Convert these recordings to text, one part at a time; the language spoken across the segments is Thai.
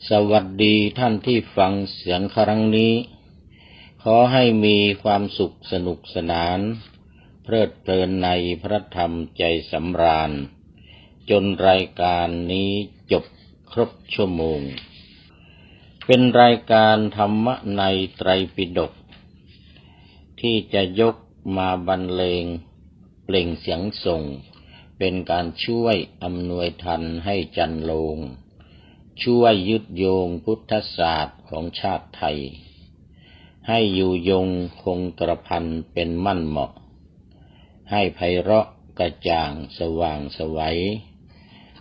สวัสดีท่านที่ฟังเสียงครั้งนี้ขอให้มีความสุขสนุกสนานเพลิดเพลินในพระธรรมใจสำราญจนรายการนี้จบครบชั่วโมงเป็นรายการธรรมะในไตรปิฎกที่จะยกมาบรรเลงเปล่งเสียงส่งเป็นการช่วยอำนวยทันให้จันโลงช่วยยึดโยงพุทธศาสตร์ของชาติไทยให้อยู่ยงคงกระพันเป็นมั่นเหมาะให้ไพเราะกระจ่างสว่างไสว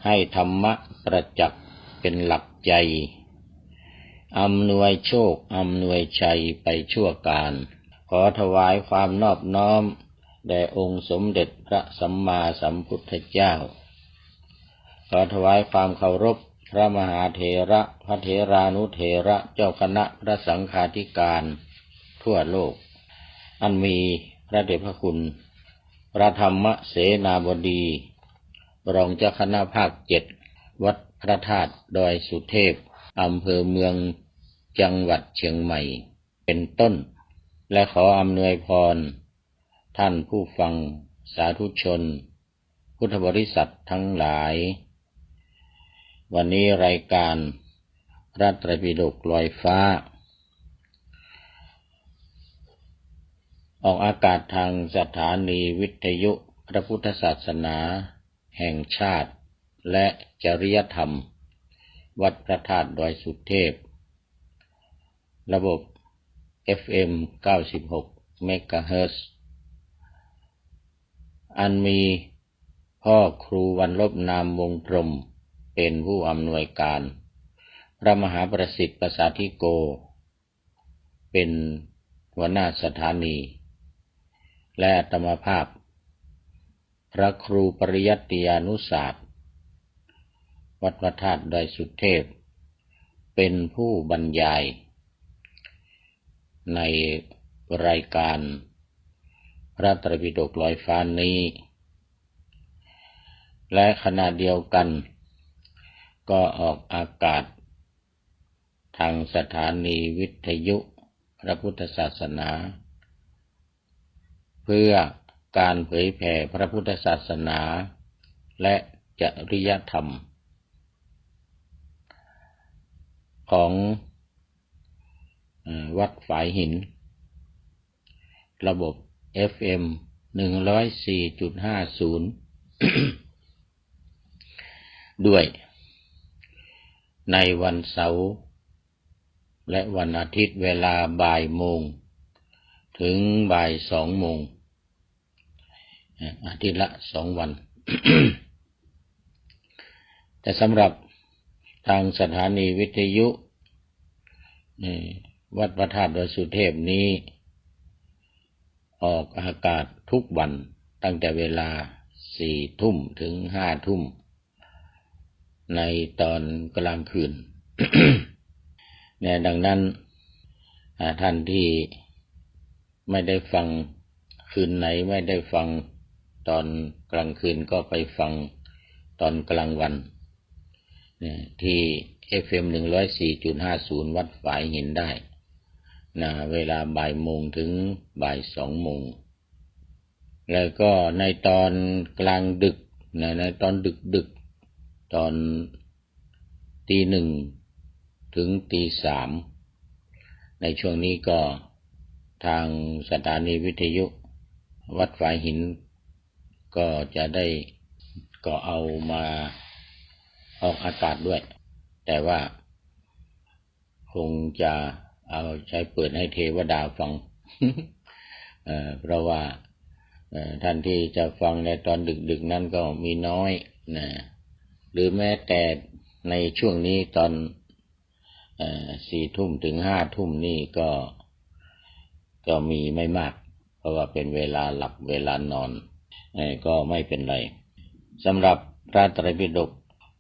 ให้ธรรมะประจักษ์เป็นหลักใจอำนวยโชคอำนวยชัยไปชั่วการขอถวายความนอบน้อมแด่องค์สมเด็จพระสัมมาสัมพุทธเจ้าขอถวายความเคารพพระมหาเถระพระเถรานุเถระเจ้าคณะพระสังฆาธิการทั่วโลกอันมีพระเดชพระคุณพระธรรมเสนาบดีรองเจ้าคณะภาค7วัดพระธาตุดอยสุเทพอำเภอเมืองจังหวัดเชียงใหม่เป็นต้นและขออำนวยพรท่านผู้ฟังสาธุชนพุทธบริษัททั้งหลายวันนี้รายการพระไตรปิฎกลอยฟ้าออกอากาศทางสถานีวิทยุพระพุทธศาสนาแห่งชาติและจริยธรรมวัดพระธาตุดอยสุเทพระบบ FM 96 เมกะเฮิรตซ์อันมีพ่อครูวันลบนามวงพรหมเป็นผู้อำนวยการพระมหาประสิทธิ์ประสาธิโกเป็นหัวหน้าสถานีและอาตมาภาพพระครูปริยัติยานุศาสตร์วัดพระธาตุดอยสุเทพเป็นผู้บรรยายในรายการพระไตรปิฎกลอยฟ้านี้และขณะเดียวกันก็ออกอากาศทางสถานีวิทยุพระพุทธศาสนาเพื่อการเผยแผ่พระพุทธศาสนาและจริยธรรมของวัดฝายหินระบบ FM 104.50 ด้วยในวันเสาร์และวันอาทิตย์เวลาบ่ายโมงถึงบ่าย2 โมงอาทิตย์ละ2 วัน แต่สำหรับทางสถานีวิทยุวัดพระธาตุดอยสุเทพนี้ออกอากาศทุกวันตั้งแต่เวลา 4 ทุ่มถึง 5 ทุ่มในตอนกลางคืน เนี่ยดังนั้นท่านที่ไม่ได้ฟังคืนไหนไม่ได้ฟังตอนกลางคืนก็ไปฟังตอนกลางวันที่ FM 104.50 วัดฝายหินได้เวลาบ่ายโมงถึงบ่าย2 โมงแล้วก็ในตอนกลางดึกในตอนดึกตอนตี 1ถึงตี 3ในช่วงนี้ก็ทางสถานีวิทยุวัดฝายหินก็จะได้ก็เอามาออกอากาศด้วยแต่ว่าคงจะเอาใช้เปิดให้เทวดาฟัง เพราะว่าท่านที่จะฟังในตอนดึกนั้นก็มีน้อยนะหรือแม้แต่ในช่วงนี้ตอน4 ทุ่มถึง 5 ทุ่มนี่ก็มีไม่มากเพราะว่าเป็นเวลาหลับเวลานอนก็ไม่เป็นไรสำหรับพระไตรปิฎก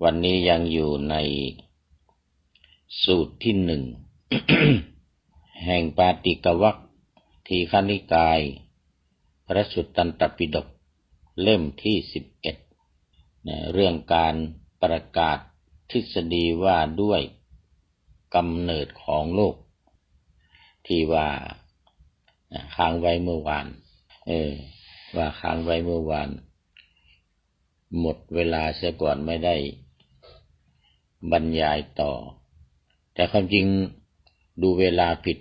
วันนี้ยังอยู่ในสูตรที่ 1 แห่งปาติกวรรคทีฆนิกายพระสุตตันตปิฎกเล่มที่11เรื่องการประกาศทฤษฎีว่าด้วย กำเนิดของโลกที่ว่าค้างไว้เมื่อวานว่าค้างไว้เมื่อวานหมดเวลาเสียก่อนไม่ได้บรรยายต่อแต่ความจริงดูเวลาผิด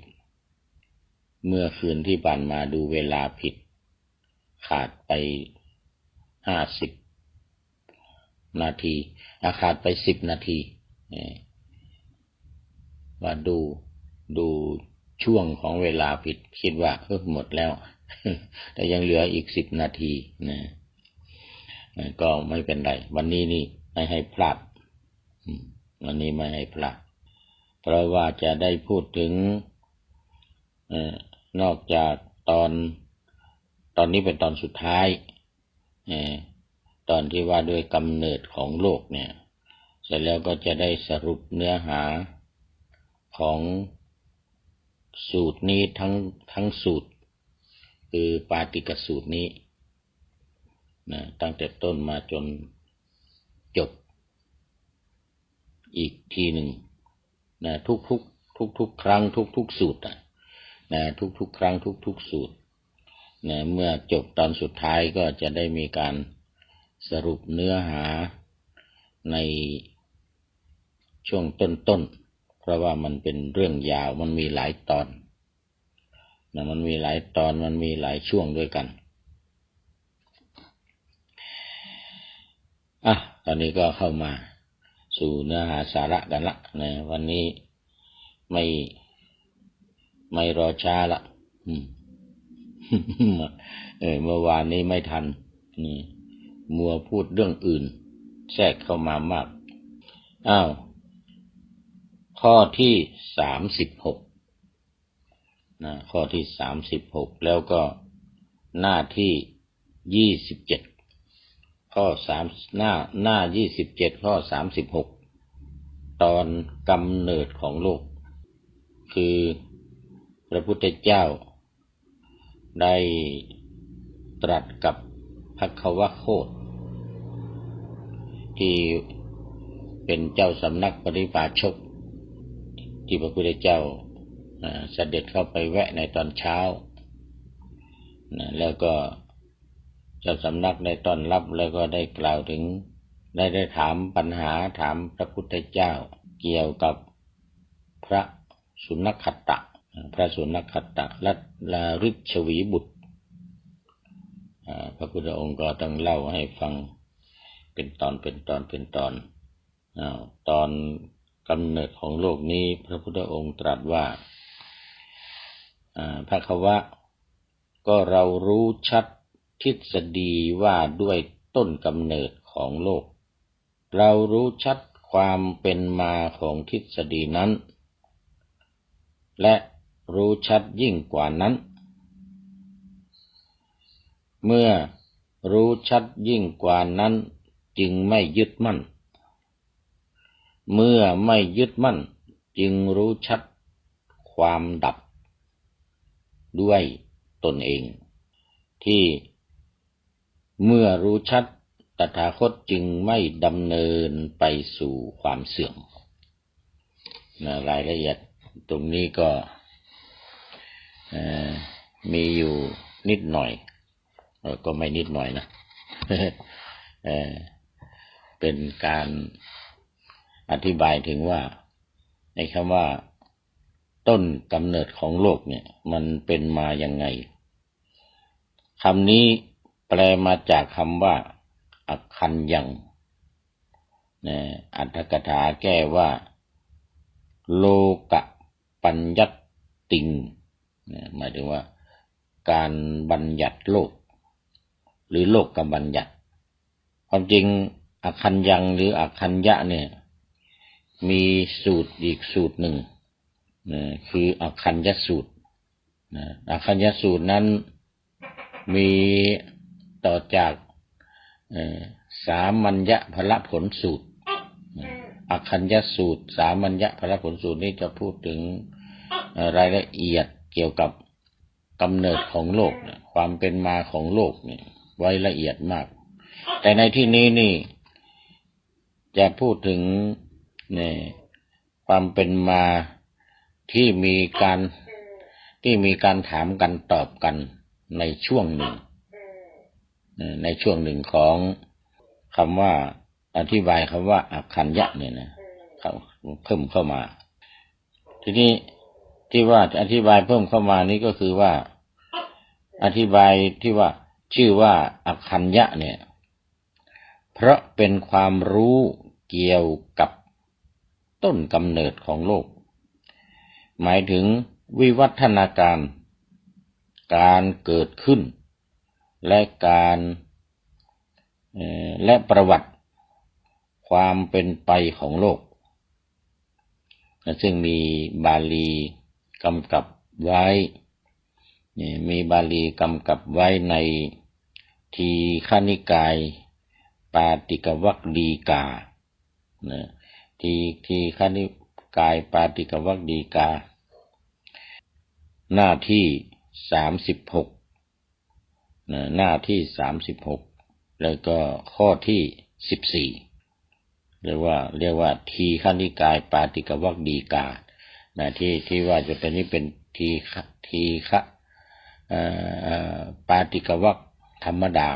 เมื่อคืนที่ผ่านมาดูเวลาผิดขาดไป50 นาทีขาดไป10 นาทีว่าดูช่วงของเวลาผิดคิดว่าหมดแล้วแต่ยังเหลืออีก10 นาทีนะก็ไม่เป็นไรวันนี้นี่ไม่ให้พลาดวันนี้ไม่ให้พลาดเพราะว่าจะได้พูดถึงนอกจากตอนนี้เป็นตอนสุดท้ายตอนที่ว่าด้วยกำเนิดของโลกเนี่ยเสร็จแล้วก็จะได้สรุปเนื้อหาของสูตรนี้ทั้งสูตรคือปาติกสูตรนี้นะตั้งแต่ต้นมาจนจบอีกทีหนึ่งนะทุกครั้งทุกสูตรนะทุกครั้งทุกสูตรนะเมื่อจบตอนสุดท้ายก็จะได้มีการสรุปเนื้อหาในช่วงต้นเพราะว่ามันเป็นเรื่องยาวมันมีหลายตอนนะมันมีหลายตอนมันมีหลายช่วงด้วยกันตอนนี้ก็เข้ามาสู่เนื้อหาสาระกันละนะวันนี้ไม่รอช้าละเมื่อวานนี้ไม่ทันมัวพูดเรื่องอื่นแทรกเข้ามามากข้อที่36นะข้อที่36แล้วก็หน้าที่27ข้อ3หน้า27ข้อ36ตอนกำเนิดของโลกคือพระพุทธเจ้าได้ตรัสกับภัควโคตที่เป็นเจ้าสำนักปริพาชกที่พระพุทธเจ้าเสด็จเข้าไปแวะในตอนเช้าแล้วก็เจ้าสำนักได้ต้อนรับแล้วก็ได้กล่าวถึงได้ถามปัญหาถามพระพุทธเจ้าเกี่ยวกับพระสุนัขขตะละฤชวีบุตรพระพุทธองค์ก็ต้องเล่าให้ฟังเป็นตอนตอนกำเนิดของโลกนี้พระพุทธองค์ตรัสว่าภควะก็เรารู้ชัดทฤษฎีว่าด้วยต้นกำเนิดของโลกเรารู้ชัดความเป็นมาของทฤษฎีนั้นและรู้ชัดยิ่งกว่านั้นเมื่อรู้ชัดยิ่งกว่านั้นจึงไม่ยึดมั่นเมื่อไม่ยึดมั่นจึงรู้ชัดความดับด้วยตนเองที่เมื่อรู้ชัดตถาคตจึงไม่ดำเนินไปสู่ความเสื่อมรายละเอียดตรงนี้ก็มีอยู่นิดหน่อยก็ไม่นิดหน่อยนะ เป็นการอธิบายถึงว่าในคำว่าต้นกำเนิดของโลกเนี่ยมันเป็นมายังไงคำนี้แปลมาจากคำว่าอักขันยังอรรถกถาแก้ว่าโลกปัญญัตติงหมายถึงว่าการบัญญัติโลกหรือโลกกับบัญญัติความจริงอักขันยังหรืออักขันยะเนี่ยมีสูตรอีกสูตรหนึ่งคืออักขันยสูตรอักขันยสูตรนั้นมีต่อจากสามัญญพลผลสูตรอักขันยสูตรสามัญญพลผลสูตรนี้จะพูดถึงรายละเอียดเกี่ยวกับกำเนิดของโลกความเป็นมาของโลกนี่ไว้ละเอียดมากแต่ในที่นี้นี่จะพูดถึง ความเป็นมาที่มีการถามกันตอบกันในช่วงหนึ่งของคำว่าอธิบายคำว่าอักขัญญะเนี่ยนะเขาเพิ่มเข้ามาทีนี้ที่ว่าอธิบายเพิ่มเข้ามานี้ก็คือว่าอธิบายที่ว่าชื่อว่าอักขัญญะเนี่ยเพราะเป็นความรู้เกี่ยวกับต้นกำเนิดของโลกหมายถึงวิวัฒนาการเกิดขึ้นและประวัติความเป็นไปของโลกซึ่งมีบาลีกำกับไว้ในทีฆนิกายปาติกวรรคดีกาทีฆนิกายปาติกวรรคดีกาหน้าที่36หน้าที่36แล้วก็ข้อที่14เรียกว่าทีฆนิกายปาติกวรรคดีกาที่ว่าจะเป็นนี้เป็นทีฆปาติกวรรคธรรมดา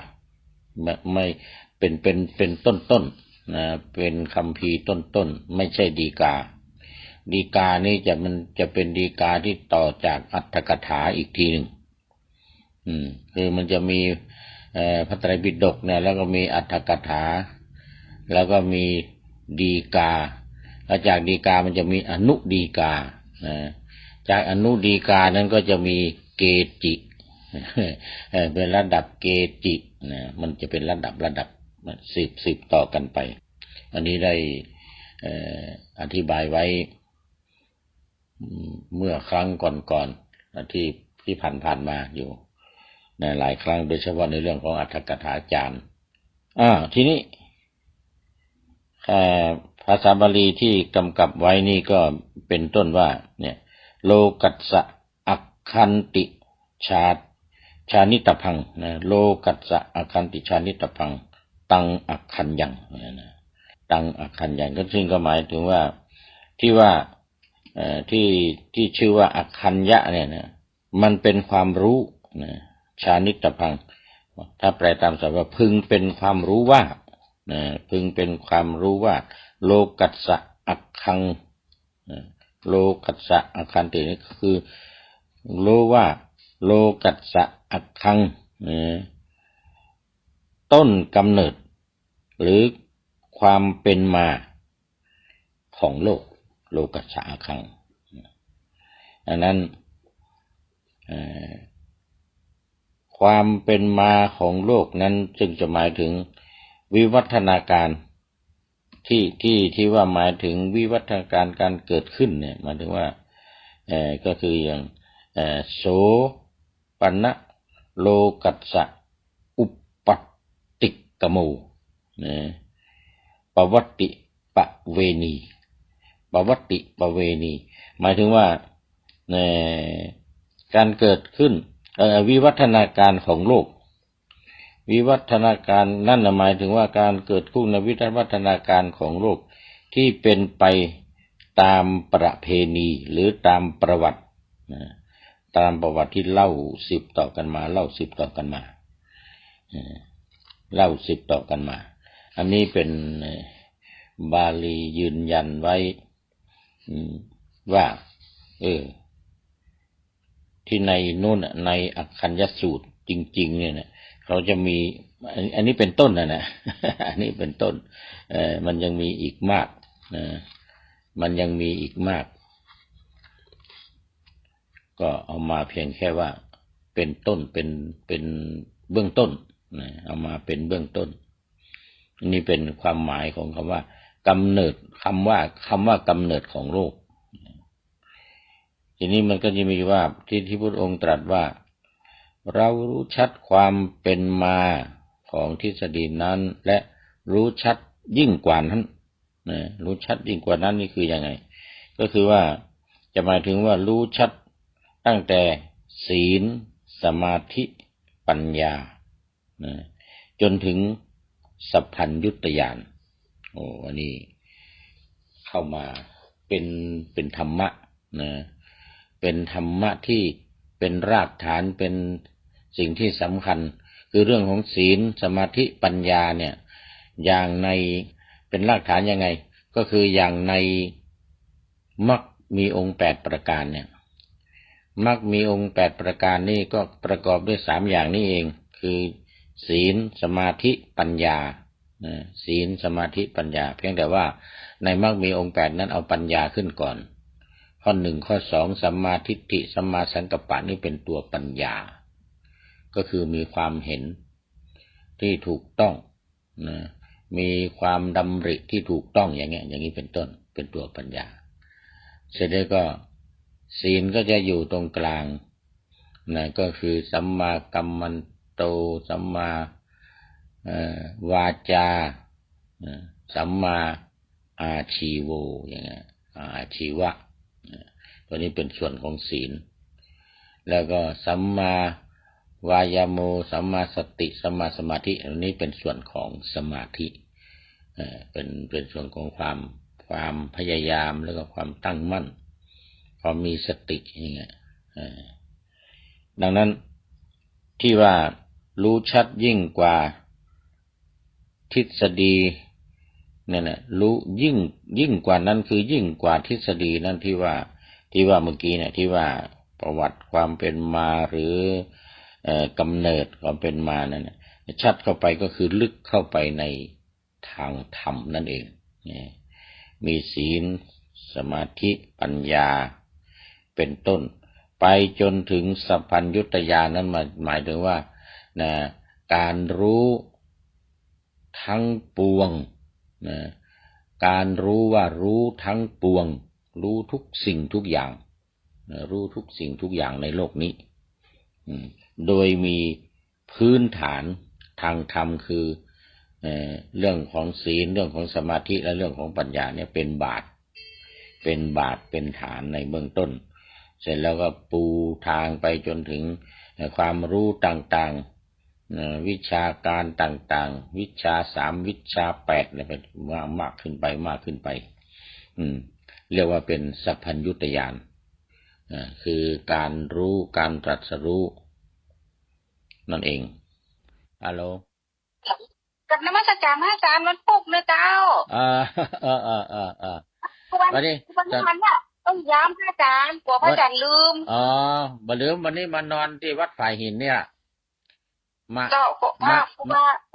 ไม่เป็นต้นนะเป็นคัมภีร์ต้นไม่ใช่ดีกานี้มันจะเป็นดีกาที่ต่อจากอรรถกถาอีกทีหนึ่งคือมันจะมีพระไตรปิฎกเนี่ยแล้วก็มีอรรถกถาแล้วก็มีดีกาแล้วจากดีกามันจะมีอนุดีกาจากอนุดีกานั้นก็จะมีเกจิเป็นระดับเกจินะมันจะเป็นระดับสืบต่อกันไปอันนี้ได้อธิบายไว้เมื่อครั้งก่อนที่ผ่านมาอยู่หลายครั้งโดยเฉพาะในเรื่องของอรรถกถาจารย์ทีนี้ภาษาบาลีที่กำกับไว้นี่ก็เป็นต้นว่าเนี่ยโลกัสสะอัคคันติชานิตพังนะโลกัสสะอัคคันติชานิตพังตังอัคคัญญังนะตังอัคคัญญังก็ซึ่งก็หมายถึงว่าที่ว่าที่ชื่อว่าอัคคัญญะเนี่ยนะมันเป็นความรู้นะชานิตพังถ้าแปลตามศัพท์ว่าพึงเป็นความรู้ว่าพึงเป็นความรู้ว่าโลกัสสะอัคคังโลกัสสะอัคคันตินี่คือรู้ว่าโลกัสสะอัคคังต้นกำเนิดหรือความเป็นมาของโลกัสสะอัคคังอันนั้นความเป็นมาของโลกนั้นจึงจะหมายถึงวิวัฒนาการที่ว่าหมายถึงวิวัฒนาการเกิดขึ้นเนี่ยหมายถึงว่าก็คืออย่างโสปนะโลกัสสะอุปปัตติกโมปวัตติปเวณีหมายถึงว่าการเกิดขึ้นวิวัฒนาการของโลกวิวัฒนาการนั่นหมายถึงว่าการเกิดขึ้นในวิวัฒนาการของโลกที่เป็นไปตามประเพณีหรือตามประวัติที่เล่าสืบต่อกันมาอันนี้เป็นบาลียืนยันไว้ว่าที่ในนู่นในอักขัญญสูตรจริงๆเนี่ยนะเขาจะมีอันนี้เป็นต้นนะอันนี้เป็นต้นมันยังมีอีกมากก็เอามาเพียงแค่ว่าเป็นต้นเป็นเบื้องต้นเอามาเป็นเบื้องต้นนี่เป็นความหมายของคำว่ากำเนิดคำว่ากำเนิดของโลกทีนี้มันก็จะมีว่าที่พระองค์ตรัสว่าเรารู้ชัดความเป็นมาของทฤษฎีนั้นและรู้ชัดยิ่งกว่านั้นรู้ชัดยิ่งกว่านั้นนี่คือยังไงก็คือว่าจะหมายถึงว่ารู้ชัดตั้งแต่ศีลสมาธิปัญญาจนถึงสัพพัญญุตญาณอันนี้เข้ามา เป็นเป็นธรรมะนะเป็นธรรมะที่เป็นรากฐานเป็นสิ่งที่สำคัญคือเรื่องของศีลสมาธิปัญญาเนี่ยอย่างในเป็นรากฐานยังไงก็คืออย่างในมรรคมีองค์8ประการเนี่ยมรรคมีองค์8ประการนี่ก็ประกอบด้วย3อย่างนี้เองคือศีลสมาธิปัญญาศีลสมาธิปัญญาเพียงแต่ว่าในมรรคมีองค์8นั้นเอาปัญญาขึ้นก่อนข้อ1ข้อ2สัมมาทิฏฐิสัมมาสังกัปปะนี่เป็นตัวปัญญาก็คือมีความเห็นที่ถูกต้องนะมีความดำริที่ถูกต้องอย่างนี้เป็นต้นเป็นตัวปัญญาเสร็จแล้วก็ศีลก็จะอยู่ตรงกลางนะก็คือสัมมากัมมันโตสัมมาวาจาสัมมาอาชีโวอย่างเงี้ยอาชีวะตัวนี้เป็นส่วนของศีลแล้วก็สัมมาวายาโมสัมมาสติสัมมาสมาธิอันนี้เป็นส่วนของสมาธิเป็นส่วนของความพยายามแล้วก็ความตั้งมั่นความมีสติอย่างเงี้ยดังนั้นที่ว่ารู้ชัดยิ่งกว่าทฤษฎีเนี่ยนะรู้ยิ่งกว่านั้นคือยิ่งกว่าทฤษฎีนั่นที่ว่าเมื่อกี้เนี่ยที่ว่าประวัติความเป็นมาหรือกำเนิดความเป็นมานั่นชัดเข้าไปก็คือลึกเข้าไปในทางธรรมนั่นเองมีศีลสมาธิปัญญาเป็นต้นไปจนถึงสัพพัญญุตญาณนั้นหมายถึงว่าการรู้ทั้งปวงการรู้ว่ารู้ทั้งปวงรู้ทุกสิ่งทุกอย่างรู้ทุกสิ่งทุกอย่างในโลกนี้โดยมีพื้นฐานทางธรรมคือเรื่องของศีลเรื่องของสมาธิและเรื่องของปัญญาเนี่ยเป็นบาทเป็นฐานในเบื้องต้นเสร็จแล้วก็ปูทางไปจนถึงความรู้ต่างๆวิชาการต่างๆวิชา3วิชา8เนี่ยเป็นมากขึ้นไปเรียกว่าเป็นสัพพัญญุตญาณคือการรู้การตรัสรู้นั่นเองฮัลโหลกับนมัสการพระอาจารย์มันปลุกเลยเจ้าวันนี้วันเนี่ยต้องย้ำพระอาจารย์กลัวพระอาจารย์ลืมบ่ลืมวันนี้มานอนที่วัดฝ่ายหินเนี่ยเจ้า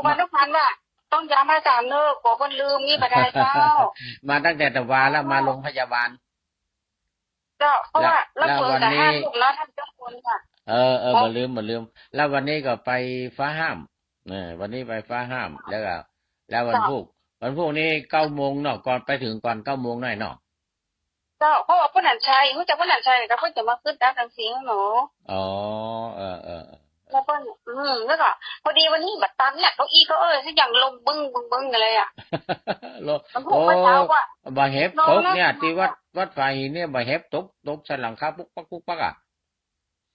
ว่าทุกพันว่าต้องย้ำพระอาจารย์เลิกกลัวคนลืมนี่ประดาเจ้ามาตั้งแต่ตะวาแล้วมาโรงพยาบาลเจ้าเพราะว่าเราเปิดแต่5 ทุ่มแล้วท่านเจ้าคุณค่ะบ่ลืมแล้ววันนี้ก็ไปฟ้าห้ามวันนี้ไปฟ้าห้ามแล้ววันพุธนี้9 โมงเนาะก่อนไปถึงก่อน9 โมงหน่อยเนาะเจ้าเพราะว่าผู้นันชัยรู้จักผู้นันชัยก็เพิ่งจะมาขึ้นด้านทังสีหนูแล้วก็แล้วก็พอดีวันนี้บัดตันเนี่ยเก้าอี้เขาสักอย่างลงบึ้งอะไรอ่ะมันพูดมาเช้าว่าบ่เห็บตกเนี่ยที่วัดไฟเนี่ยบ่เห็บตกชั้นหลังคาปุ๊กปักอ่ะ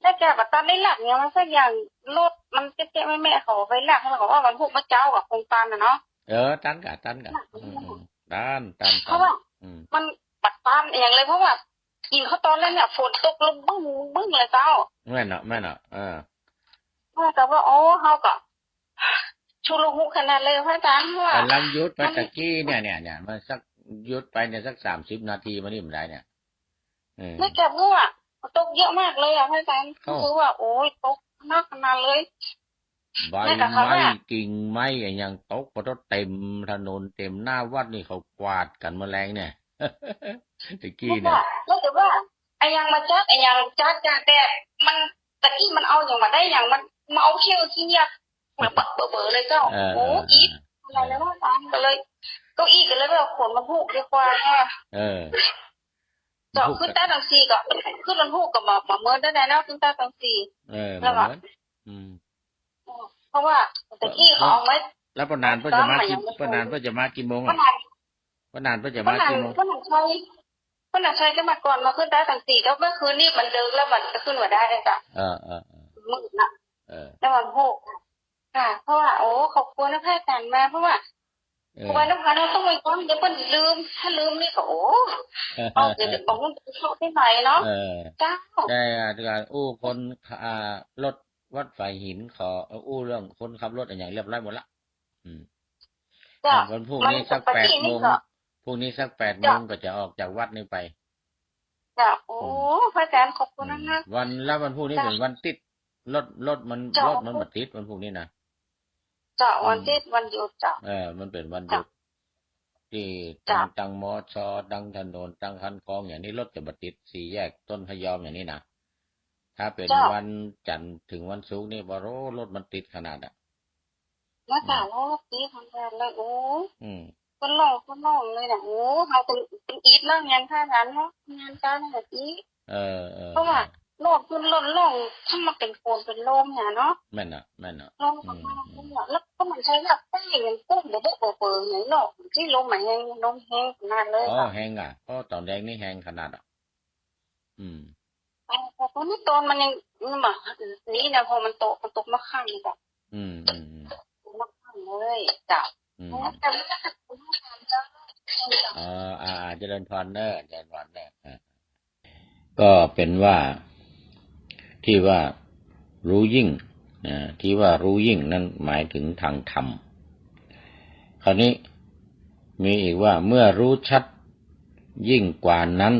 ถ้าแกบัดตันได้หลักเนี่ยมันสักอย่างรถมันเจ๊แม่เขาไปหลักเขาบอกว่าวันพุธมาเจ้ากับโครงการน่ะเนาะตันกะตันเพราะว่ามันบัดตันอย่างเลยเพราะว่ากินเขาตอนแรกเนี่ยฝนตกลงบึ้งเลยเจ้าแม่น่ะแต่ว่าเฮาก็ชุลมุนขนาดเลยพระอาจารย์ว่าลำยุดไปตะกี้เนี่ยมันสักยุดไปเนี่ยสัก30 นาทีมานี่มันได้เนี่ยไม่แกพูดว่าตกเยอะมากเลยอ่ะพระอาจารย์คือว่าโอ้ยตกมากขนาดเลยใบไม้กิ่งไม้อย่างตกเพราะเต็มถนนเต็มหน้าวัดนี่เขากวาดกันแมลงเนี่ยตะกี้เนี่ยแล้วแต่ว่าไอ้ยังมาจัดแต่มันตะกี้มันเอาอย่างมาได้อย่างมันเมาเที่ยวที่เนี่ยเบอเลยเจ้าโอ้อีกอะไรแล้วว่าตามกันเลยก็อีกกันเลยแบบขนมันพูกดีกว่าเจาะขึ้นใต้ตังซีก็ขึ้นมันพูกกับมาเมินได้แน่ๆขึ้นใต้ตังซีแล้วก็เพราะว่าตะกี้เขาเอาไว้แล้วปนานก็จะมากี่โมงอ่ะปนานก็จะมากี่โมงปนานชัยก็มาก่อนมาขึ้นใต้ตังซีก็เมื่อคืนนี่มันเดินแล้วมันจะขึ้นมาได้เลยจ้ะมืดนะแล้วมันพูกค่ะเพราะว่าขอบคุณนะพระอาจารย์มาเพราะว่า วันนั้นเราต้องไปก่อนเดี๋ยวเพิ่นลืมถ้าลืมนี่ก็โอ้เอาเดี๋ยวบอกว่าเข้าที่ไหนเนาะเจ้าได้การคนรถวัดไฟหินขอเรื่องคนขับรถอย่างเรียบร้อยหมดละวันพรุ่งนี้สัก8 โมงพรุ่งนี้สัก8 โมงก็จะออกจากวัดนี้ไปจ้ะโอ้พระอาจารย์ขอบคุณนะวันพรุ่งนี้เป็นวันติดรถมันมาติดวันพรุ่งนี้นะจ้ะวันติดวันหยุดจ้ะมันเป็นวันหยุดที่ตังมอชอดังถนนตังคันคลองอย่างนี้รถจะมาติด4 แยกต้นพยอมอย่างนี้นะถ้าเป็นวันจันทร์ถึงวันศุกร์นี่บารรถมันติดขนาดแล้วจ้ะรถติดทำงานเลยโอ้คนน้องเลยนะโอ้เขาเป็นอีทแล้วงานท่านั้นเนาะงานการแบบนี้เพราะว่าโลกขึ้นลงถ้ามาเป็นโคนเป็นลมเนี่ยเนาะแม่นอ่ะลมมาแล้วก็มันใช้แบบแป้งอย่างกุ้งเดี๋ยวได้เปิดอย่างเนาะที่ลมใหม่แห้งลมแห้งขนาดเลยแห้งอ่ะก็ตอนแดงนี่แห้งขนาดพอตอนนี้ตอนมันยังแบบนี้นะพอมันตกมาข้างนี่แบบมาข้างเลยจ้ะแต่ไม่ได้คุณผู้ชมจ้ะเจริญพรเนอะก็เป็นว่าที่ว่ารู้ยิ่งที่ว่ารู้ยิ่งนั้นหมายถึงทางธรรมคราวนี้มีอีกว่าเมื่อรู้ชัดยิ่งกว่านั้น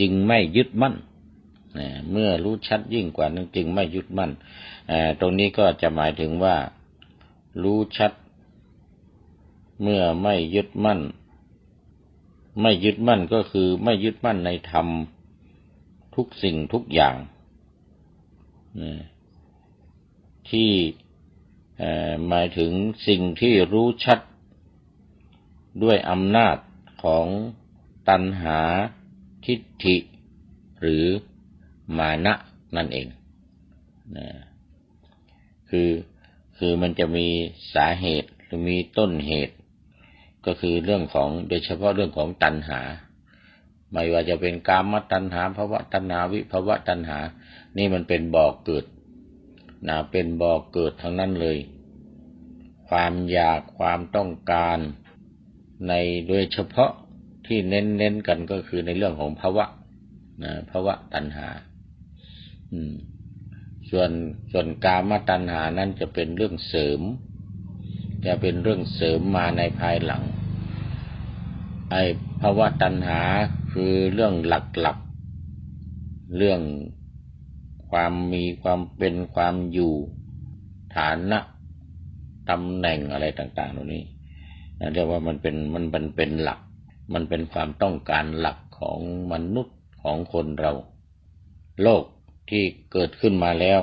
จึงไม่ยึดมั่นเมื่อรู้ชัดยิ่งกว่านั้นจึงไม่ยึดมั่นตรงนี้ก็จะหมายถึงว่ารู้ชัดเมื่อไม่ยึดมั่นก็คือไม่ยึดมั่นในธรรมทุกสิ่งทุกอย่างที่หมายถึงสิ่งที่รู้ชัดด้วยอำนาจของตัณหาทิฏฐิหรือมานะนั่นเองคือมันจะมีสาเหตุหรือมีต้นเหตุก็คือเรื่องของโดยเฉพาะเรื่องของตัณหาไม่ว่าจะเป็นกามตัณหาภวตัณหาวิภวตัณหานี่มันเป็นบ่อเกิดเป็นบ่อเกิดทั้งนั้นเลยความอยากความต้องการในโดยเฉพาะที่เน้นกันก็คือในเรื่องของภวะตัณหาส่วนกามตัณหานั้นจะเป็นเรื่องเสริมมาในภายหลังภวะตัณหาคือเรื่องหลักๆเรื่องความมีความเป็นความอยู่ฐานะตำแหน่งอะไรต่างๆเหล่านี้เรียกว่ามันเป็นหลักมันเป็นความต้องการหลักของมนุษย์ของคนเราโลกที่เกิดขึ้นมาแล้ว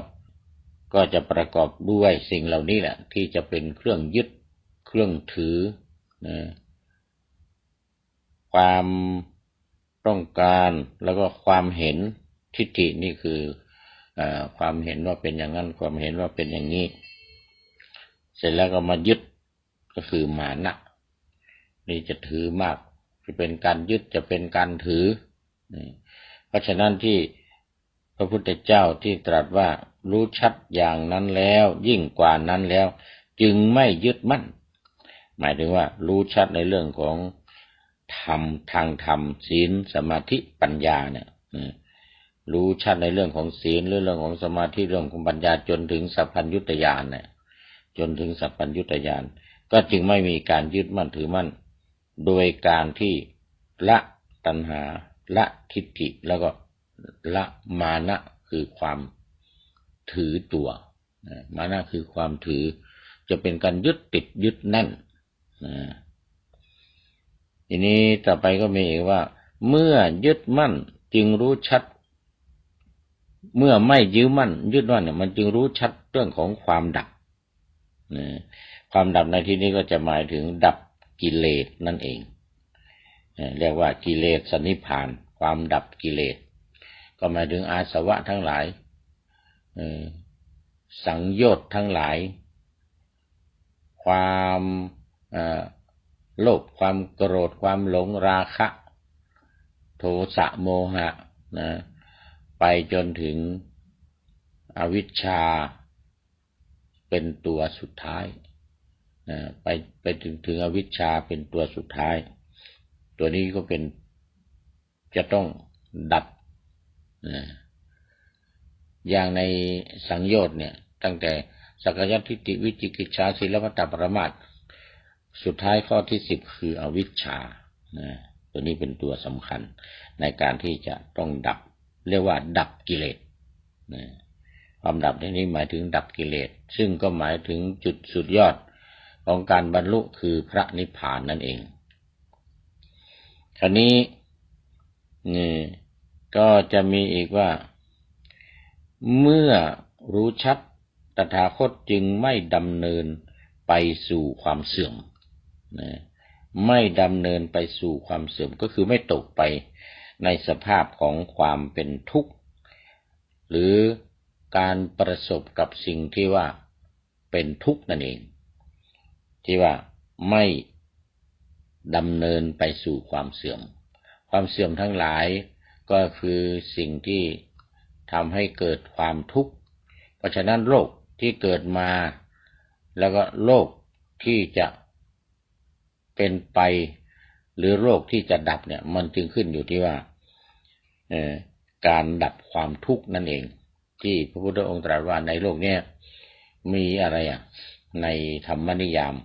ก็จะประกอบด้วยสิ่งเหล่านี้แหละที่จะเป็นเครื่องยึดเครื่องถือความต้องการแล้วก็ความเห็นทิฏฐินี่คือความเห็นว่าเป็นอย่างนั้นความเห็นว่าเป็นอย่างนี้เสร็จแล้วก็มายึดก็คือมานะนี่จะถือมากจะเป็นการยึดจะเป็นการถือเพราะฉะนั้นที่พระพุทธเจ้าที่ตรัสว่ารู้ชัดอย่างนั้นแล้วยิ่งกว่านั้นแล้วจึงไม่ยึดมั่นหมายถึงว่ารู้ชัดในเรื่องของธรรมทางธรรมศีลสมาธิปัญญาเนี่ยรู้ชัดในเรื่องของศีลเรื่องของสมาธิเรื่องของปัญญาจนถึงสัพพัญญุตญาณเนี่ยจนถึงสัพพัญญุตญาณก็จึงไม่มีการยึดมั่นถือมั่นโดยการที่ละตัณหาละทิฏฐิแล้วก็ละมานะคือความถือตัวมานะคือความถือจะเป็นการยึดติดยึดแน่นทีนี้ต่อไปก็มีอีกว่าเมื่อยึดมั่นจึงรู้ชัดเมื่อไม่ยึดมั่นเนี่ยมันจึงรู้ชัดเรื่องของความดับความดับในที่นี้ก็จะหมายถึงดับกิเลสนั่นเองเรียกว่ากิเลสนิพพานความดับกิเลสก็หมายถึงอาสวะทั้งหลายสังโยชน์ทั้งหลายความโลภความโกรธความหลงราคะโทสะโมหะไปจนถึงอวิชชาเป็นตัวสุดท้าย ไปถึงอวิชชาเป็นตัวสุดท้ายตัวนี้ก็เป็นจะต้องดับอย่างในสังโยชน์เนี่ยตั้งแต่สักกายทิฏฐิวิจิกิจฉาศีลพัตตปรมาสสสุดท้ายข้อที่10คืออวิชชาตัวนี้เป็นตัวสำคัญในการที่จะต้องดับเรียกว่าดับกิเลสความดับในนี้หมายถึงดับกิเลสซึ่งก็หมายถึงจุดสุดยอดของการบรรลุคือพระนิพพานนั่นเองคราวนี้ก็จะมีอีกว่าเมื่อรู้ชัดตถาคตจึงไม่ดำเนินไปสู่ความเสื่อมไม่ดำเนินไปสู่ความเสื่อมก็คือไม่ตกไปในสภาพของความเป็นทุกข์หรือการประสบกับสิ่งที่ว่าเป็นทุกข์นั่นเองที่ว่าไม่ดำเนินไปสู่ความเสื่อมความเสื่อมทั้งหลายก็คือสิ่งที่ทำให้เกิดความทุกข์เพราะฉะนั้นโลกที่เกิดมาแล้วก็โลกที่จะเป็นไปหรือโลกที่จะดับเนี่ยมันจึงขึ้นอยู่ที่ว่าการดับความทุกข์นั่นเองที่พระพุทธองค์ตรัสว่าในโลกนี้มีอะไรในธรรมนิยาม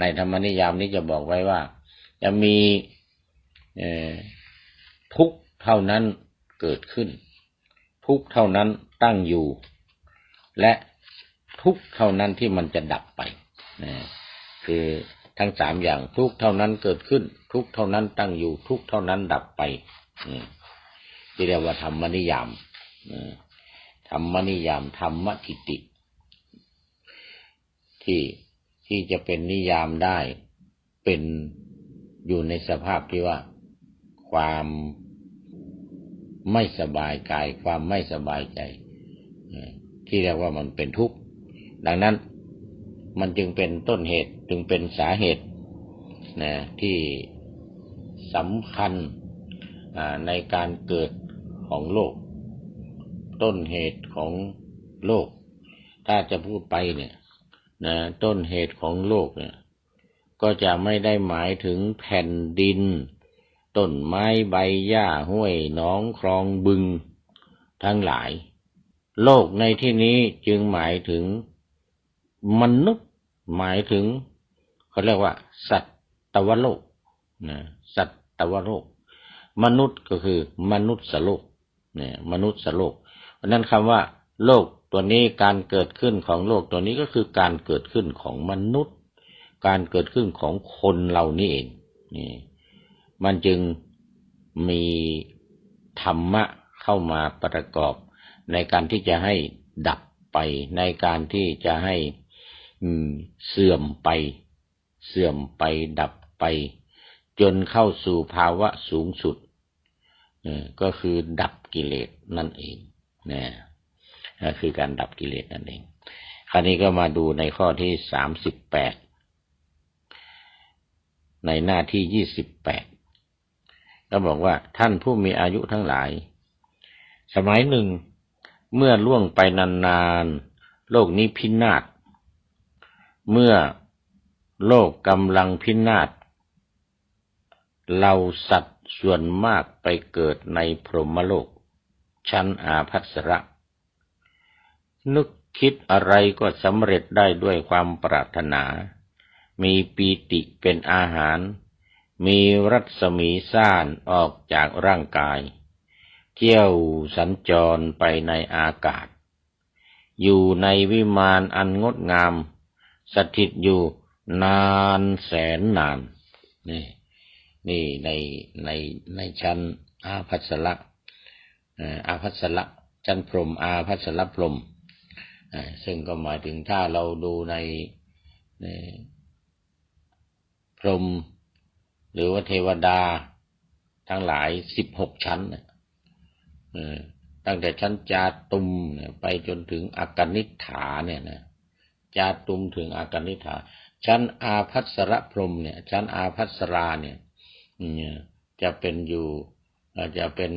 ในธรรมนิยามนี้จะบอกไว้ว่าจะมีทุกข์เท่านั้นเกิดขึ้นทุกข์เท่านั้นตั้งอยู่และทุกข์เท่านั้นที่มันจะดับไปคือทั้ง3อย่างทุกข์เท่านั้นเกิดขึ้นทุกข์เท่านั้นตั้งอยู่ทุกข์เท่านั้นดับไปที่เรียกว่าธรรมนิยามธรรมนิยามธรรมทิฏฐิที่จะเป็นนิยามได้เป็นอยู่ในสภาพที่ว่าความไม่สบายกายความไม่สบายใจที่เรียกว่ามันเป็นทุกข์ดังนั้นมันจึงเป็นต้นเหตุจึงเป็นสาเหตุที่สำคัญในการเกิดของโลกต้นเหตุของโลกถ้าจะพูดไปเนี่ยต้นเหตุของโลกเนี่ยก็จะไม่ได้หมายถึงแผ่นดินต้นไม้ใบหญ้าห้วยหนองคลองบึงทั้งหลายโลกในที่นี้จึงหมายถึงมนุษย์หมายถึงเขาเรียกว่าสัตตวโลกสัตตวโลกมนุษย์ก็คือมนุษย์โลกมนุษย์โลกเพราะนั้นคำว่าโลกตัวนี้การเกิดขึ้นของโลกตัวนี้ก็คือการเกิดขึ้นของมนุษย์การเกิดขึ้นของคนเรานี่เองมันจึงมีธรรมะเข้ามาประกอบในการที่จะให้ดับไปในการที่จะให้เสื่อมไปดับไปจนเข้าสู่ภาวะสูงสุดก็คือดับกิเลสนั่นเองก็คือการดับกิเลสนั่นเองคราวนี้ก็มาดูในข้อที่38ในหน้าที่28ก็บอกว่าท่านผู้มีอายุทั้งหลายสมัยหนึ่งเมื่อล่วงไปนานๆโลกนี้พินาศเมื่อโลกกำลังพินาศเราสัตว์ส่วนมากไปเกิดในพรหมโลกชั้นอาภัสสรนึกคิดอะไรก็สำเร็จได้ด้วยความปรารถนามีปีติเป็นอาหารมีรัศมีซ่านออกจากร่างกายเที่ยวสัญจรไปในอากาศอยู่ในวิมานอันงดงามสถิตอยู่นานแสนนานนี่ในชั้นอาภัสสรชั้นพรหมอาภัสสรพรหมซึ่งก็หมายถึงถ้าเราดูในพรหมหรือว่าเทวดาทั้งหลาย16ชั้นตั้งแต่ชั้นจาตุมไปจนถึงอากนิฏฐาเนี่ยนะจาตุมถึงอากนิฏฐาชั้นอาภัสสรพรหมเนี่ยชั้นอาภัสราเนี่ยจะเป็นอยู่จะเป็น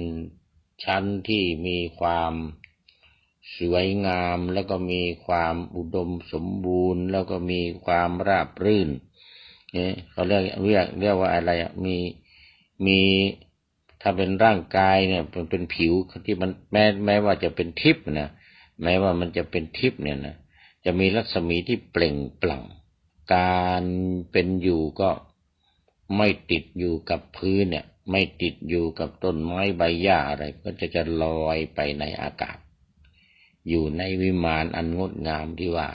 ชั้นที่มีความ สวยงามแล้วก็มีความอุดมสมบูรณ์แล้วก็มีความราบรื่นเนี่ยเขาเรียกว่าอะไรอ่ะมีถ้าเป็นร่างกายเนี่ยเป็นผิวที่มันแม้ว่าจะเป็นทิพย์นะแม้ว่ามันจะเป็นทิพย์เนี่ยนะจะมีรัศมีที่เปล่งปลั่งการเป็นอยู่ก็ไม่ติดอยู่กับพื้นเนี่ยไม่ติดอยู่กับต้นไม้ใบหญ้าอะไรก็จะลอยไปในอากาศอยู่ในวิมานอันงดงามที่ว่า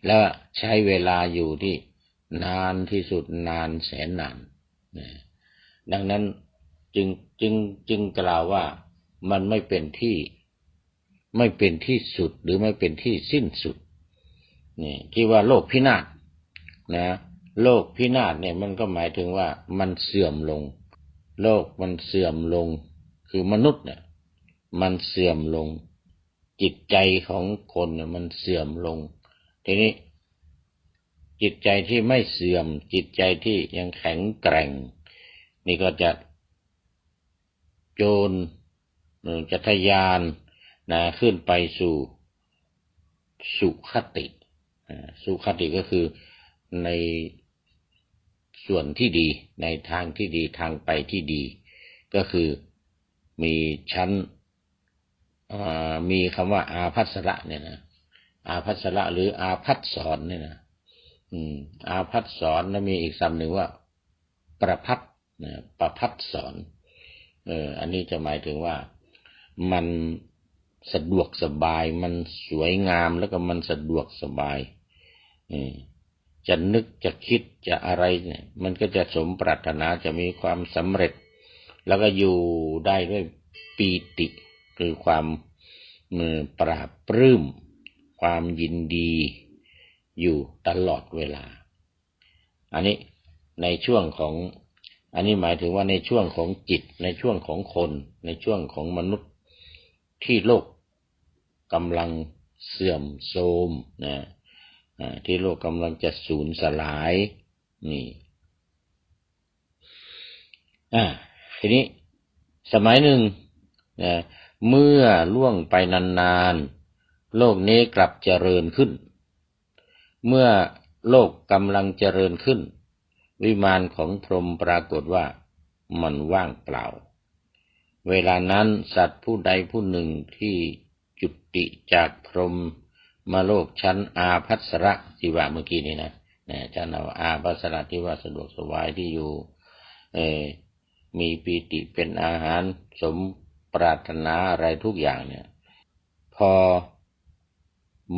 แล้วใช้เวลาอยู่ที่นานที่สุดนานแสนนานดังนั้นจึงกล่าวว่ามันไม่เป็นที่สุดหรือไม่เป็นที่สิ้นสุดนี่ที่ว่าโลกพินาศนะโลกพินาศเนี่ยมันก็หมายถึงว่ามันเสื่อมลงโลกมันเสื่อมลงคือมนุษย์เนี่ยมันเสื่อมลงจิตใจของคนเนี่ยมันเสื่อมลงทีนี้จิตใจที่ไม่เสื่อมจิตใจที่ยังแข็งแกร่งนี่ก็จะโจรจะทะยานนะขึ้นไปสู่สุคติสุคติก็คือในส่วนที่ดีในทางที่ดีทางไปที่ดีก็คือมีชั้นมีคำว่าอาภัสสระเนี่ยนะอาภัสสระหรืออาภัสสรเนี่ยนะอาภัสสรแล้วมีอีกคำหนึ่งว่าประภัสประภัสสรอันนี้จะหมายถึงว่ามันสะดวกสบายมันสวยงามแล้วก็มันสะดวกสบายจะนึกจะคิดจะอะไรเนี่ยมันก็จะสมปรารถนาจะมีความสำเร็จแล้วก็อยู่ได้ด้วยปีติคือความปราบปลื้มความยินดีอยู่ตลอดเวลาอันนี้ในช่วงของอันนี้หมายถึงว่าในช่วงของจิตในช่วงของคนในช่วงของมนุษย์ที่โลกกำลังเสื่อมโทรมนะที่โลกกำลังจะสูญสลายนี่ทีนี้สมัยหนึ่งเมื่อล่วงไปนานๆโลกนี้กลับเจริญขึ้นเมื่อโลกกำลังเจริญขึ้นวิมานของพรหมปรากฏว่ามันว่างเปล่าเวลานั้นสัตว์ผู้ใดผู้หนึ่งที่จุติจากพรหมมาโลกชั้นอาภัสสระที่ว่าเมื่อกี้นี้นะชั้นอาภัสสระที่ว่าสะดวกสบายที่อยู่มีปีติเป็นอาหารสมปรารถนาอะไรทุกอย่างเนี่ยพอ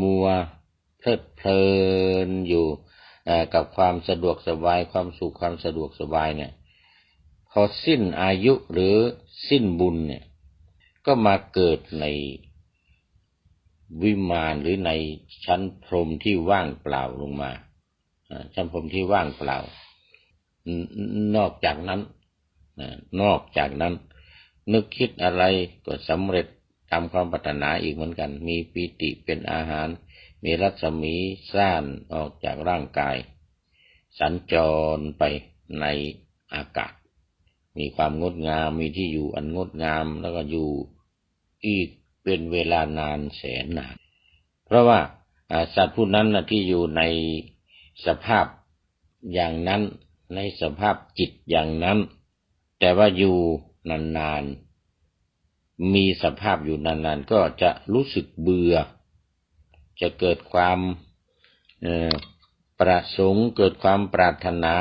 มัวเพลิดเพลินอยู่กับความสะดวกสบายความสุขความสะดวกสบายเนี่ยพอสิ้นอายุหรือสิ้นบุญเนี่ยก็มาเกิดในวิมานหรือในชั้นพรหมที่ว่างเปล่าลงมาชั้นพรหมที่ว่างเปล่านอกจากนั้นนึกคิดอะไรก็สำเร็จตามความปรารถนาอีกเหมือนกันมีปีติเป็นอาหารมีรัศมีซ่านออกจากร่างกายสัญจรไปในอากาศมีความงดงามมีที่อยู่อันงดงามแล้วก็อยู่อีกเป็นเวลานานแสนนานเพราะว่าสัตว์ผู้นั้นที่อยู่ในสภาพอย่างนั้นในสภาพจิตอย่างนั้นแต่ว่าอยู่นานๆมีสภาพอยู่นานๆก็จะรู้สึกเบื่อจะเกิดความประสงค์เกิดความปรารถนา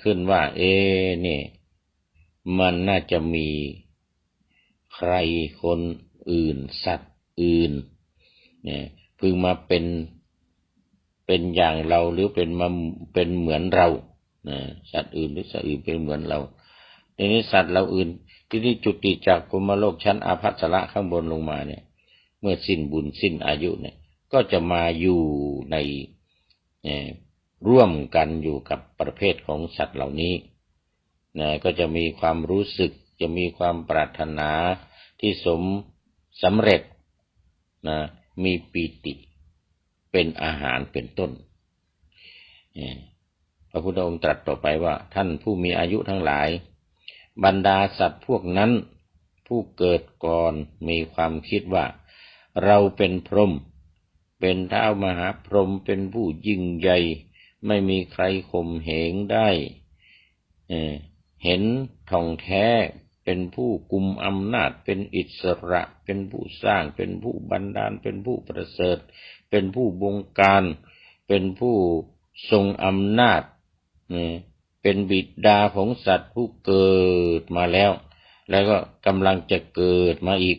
ขึ้นว่านี่มันน่าจะมีใครคนอื่นสัตว์อื่นเนี่ยพึงมาเป็นอย่างเราหรือเป็นเหมือนเราสัตว์อื่นหรือสัตว์อื่นเป็นเหมือนเราทีนี้สัตว์เราอื่นที่จุติจากพรหมโลกชั้นอาภัสสระข้างบนลงมาเนี่ยเมื่อสิ้นบุญสิ้นอายุเนี่ยก็จะมาอยู่ในร่วมกันอยู่กับประเภทของสัตว์เหล่านี้ก็จะมีความรู้สึกจะมีความปรารถนาที่สำเร็จมีปีติเป็นอาหารเป็นต้นพระพุทธองค์ตรัสต่อไปว่าท่านผู้มีอายุทั้งหลายบรรดาสัตว์พวกนั้น ผู้เกิดก่อนมีความคิดว่าเราเป็นพรหมเป็นท้าวมหาพรหมเป็นผู้ยิ่งใหญ่ไม่มีใครข่มเหงได้เห็นท่องแท้เป็นผู้กุมอำนาจเป็นอิสระเป็นผู้สร้างเป็นผู้บันดาลเป็นผู้ประเสริฐเป็นผู้บงการเป็นผู้ทรงอำนาจเป็นบิดาของสัตว์ผู้เกิดมาแล้วก็กำลังจะเกิดมาอีก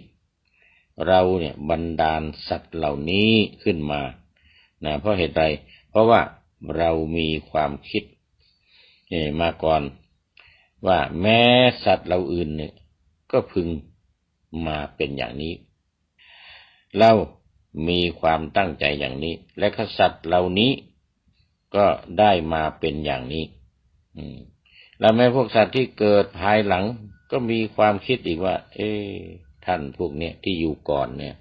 เราเนี่ยบันดาลสัตว์เหล่านี้ขึ้นมาเพราะเหตุใดเพราะว่าเรามีความคิดมาก่อนว่าแม้สัตว์เหล่าอื่นเนี่ยก็พึงมาเป็นอย่างนี้เรามีความตั้งใจอย่างนี้และสัตว์เหล่านี้ก็ได้มาเป็นอย่างนี้แล้วแม้พวกสัตว์ที่เกิดภายหลังก็มีความคิดอีกว่าท่านพวกเนี้ยที่อยู่ก่อนเนี่ย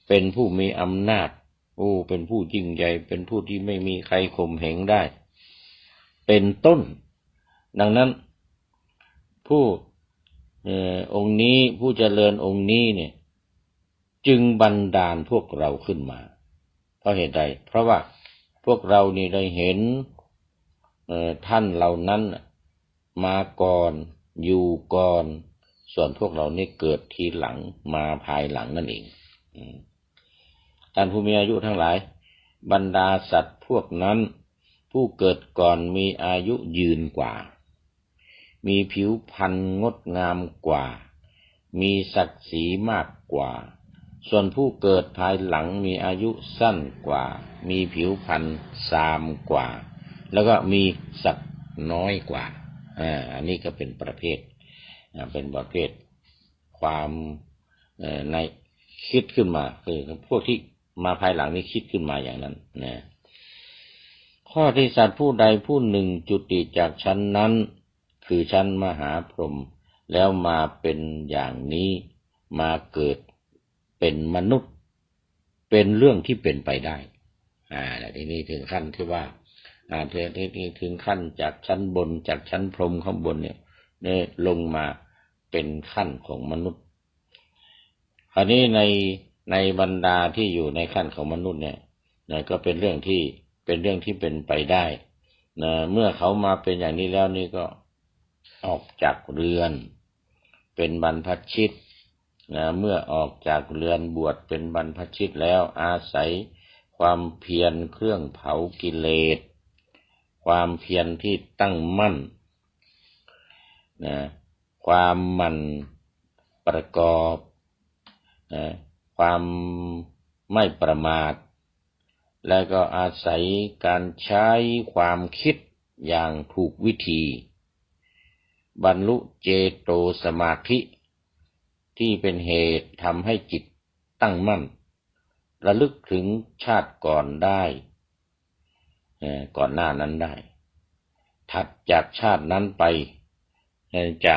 เป็นผู้มีอำนาจเป็นผู้ยิ่งใหญ่เป็นผู้ที่ไม่มีใครข่มเหงได้เป็นต้นดังนั้นผู้องค์นี้ผู้เจริญองค์นี้เนี่ยจึงบันดาลพวกเราขึ้นมาเพราะเหตุใดเพราะว่าพวกเรานี่ได้เห็นท่านเหล่านั้นมาก่อนอยู่ก่อนส่วนพวกเรานี่เกิดทีหลังมาภายหลังนั่นเองท่านผู้มีอายุทั้งหลายบรรดาสัตว์พวกนั้นผู้เกิดก่อนมีอายุยืนกว่ามีผิวพรรณงดงามกว่ามีศักดิ์ศรีมากกว่าส่วนผู้เกิดภายหลังมีอายุสั้นกว่ามีผิวพรรณทรามกว่าแล้วก็มีศักดิ์น้อยกว่าอันนี้ก็เป็นประเภทความในคิดขึ้นมาคือพวกที่มาภายหลังนี้คิดขึ้นมาอย่างนั้นนะข้อที่สัตว์ผู้ใดผู้หนึ่งจุติจากชั้นนั้นคือชั้นมหาพรหมแล้วมาเป็นอย่างนี้มาเกิดเป็นมนุษย์เป็นเรื่องที่เป็นไปได้ทีนี้ถึงขั้นที่ว่าถึงขั้นจากชั้นบนจากชั้นพรหมข้างบนเนี่ยลงมาเป็นขั้นของมนุษย์คราวนี้ในบรรดาที่อยู่ในขั้นของมนุษย์เนี่ยก็เป็นเรื่องที่เป็นไปได้เมื่อเขามาเป็นอย่างนี้แล้วนี่ก็ออกจากเรือนเป็นบรรพชิตเมื่อออกจากเรือนบวชเป็นบรรพชิตแล้วอาศัยความเพียรเครื่องเผากิเลสความเพียรที่ตั้งมั่นความหมั่นประกอบความไม่ประมาทและก็อาศัยการใช้ความคิดอย่างถูกวิธีบรรลุเจโตสมาธิที่เป็นเหตุทำให้จิตตั้งมั่นระลึกถึงชาติก่อนได้ก่อนหน้านั้นได้ถัดจากชาตินั้นไปจะ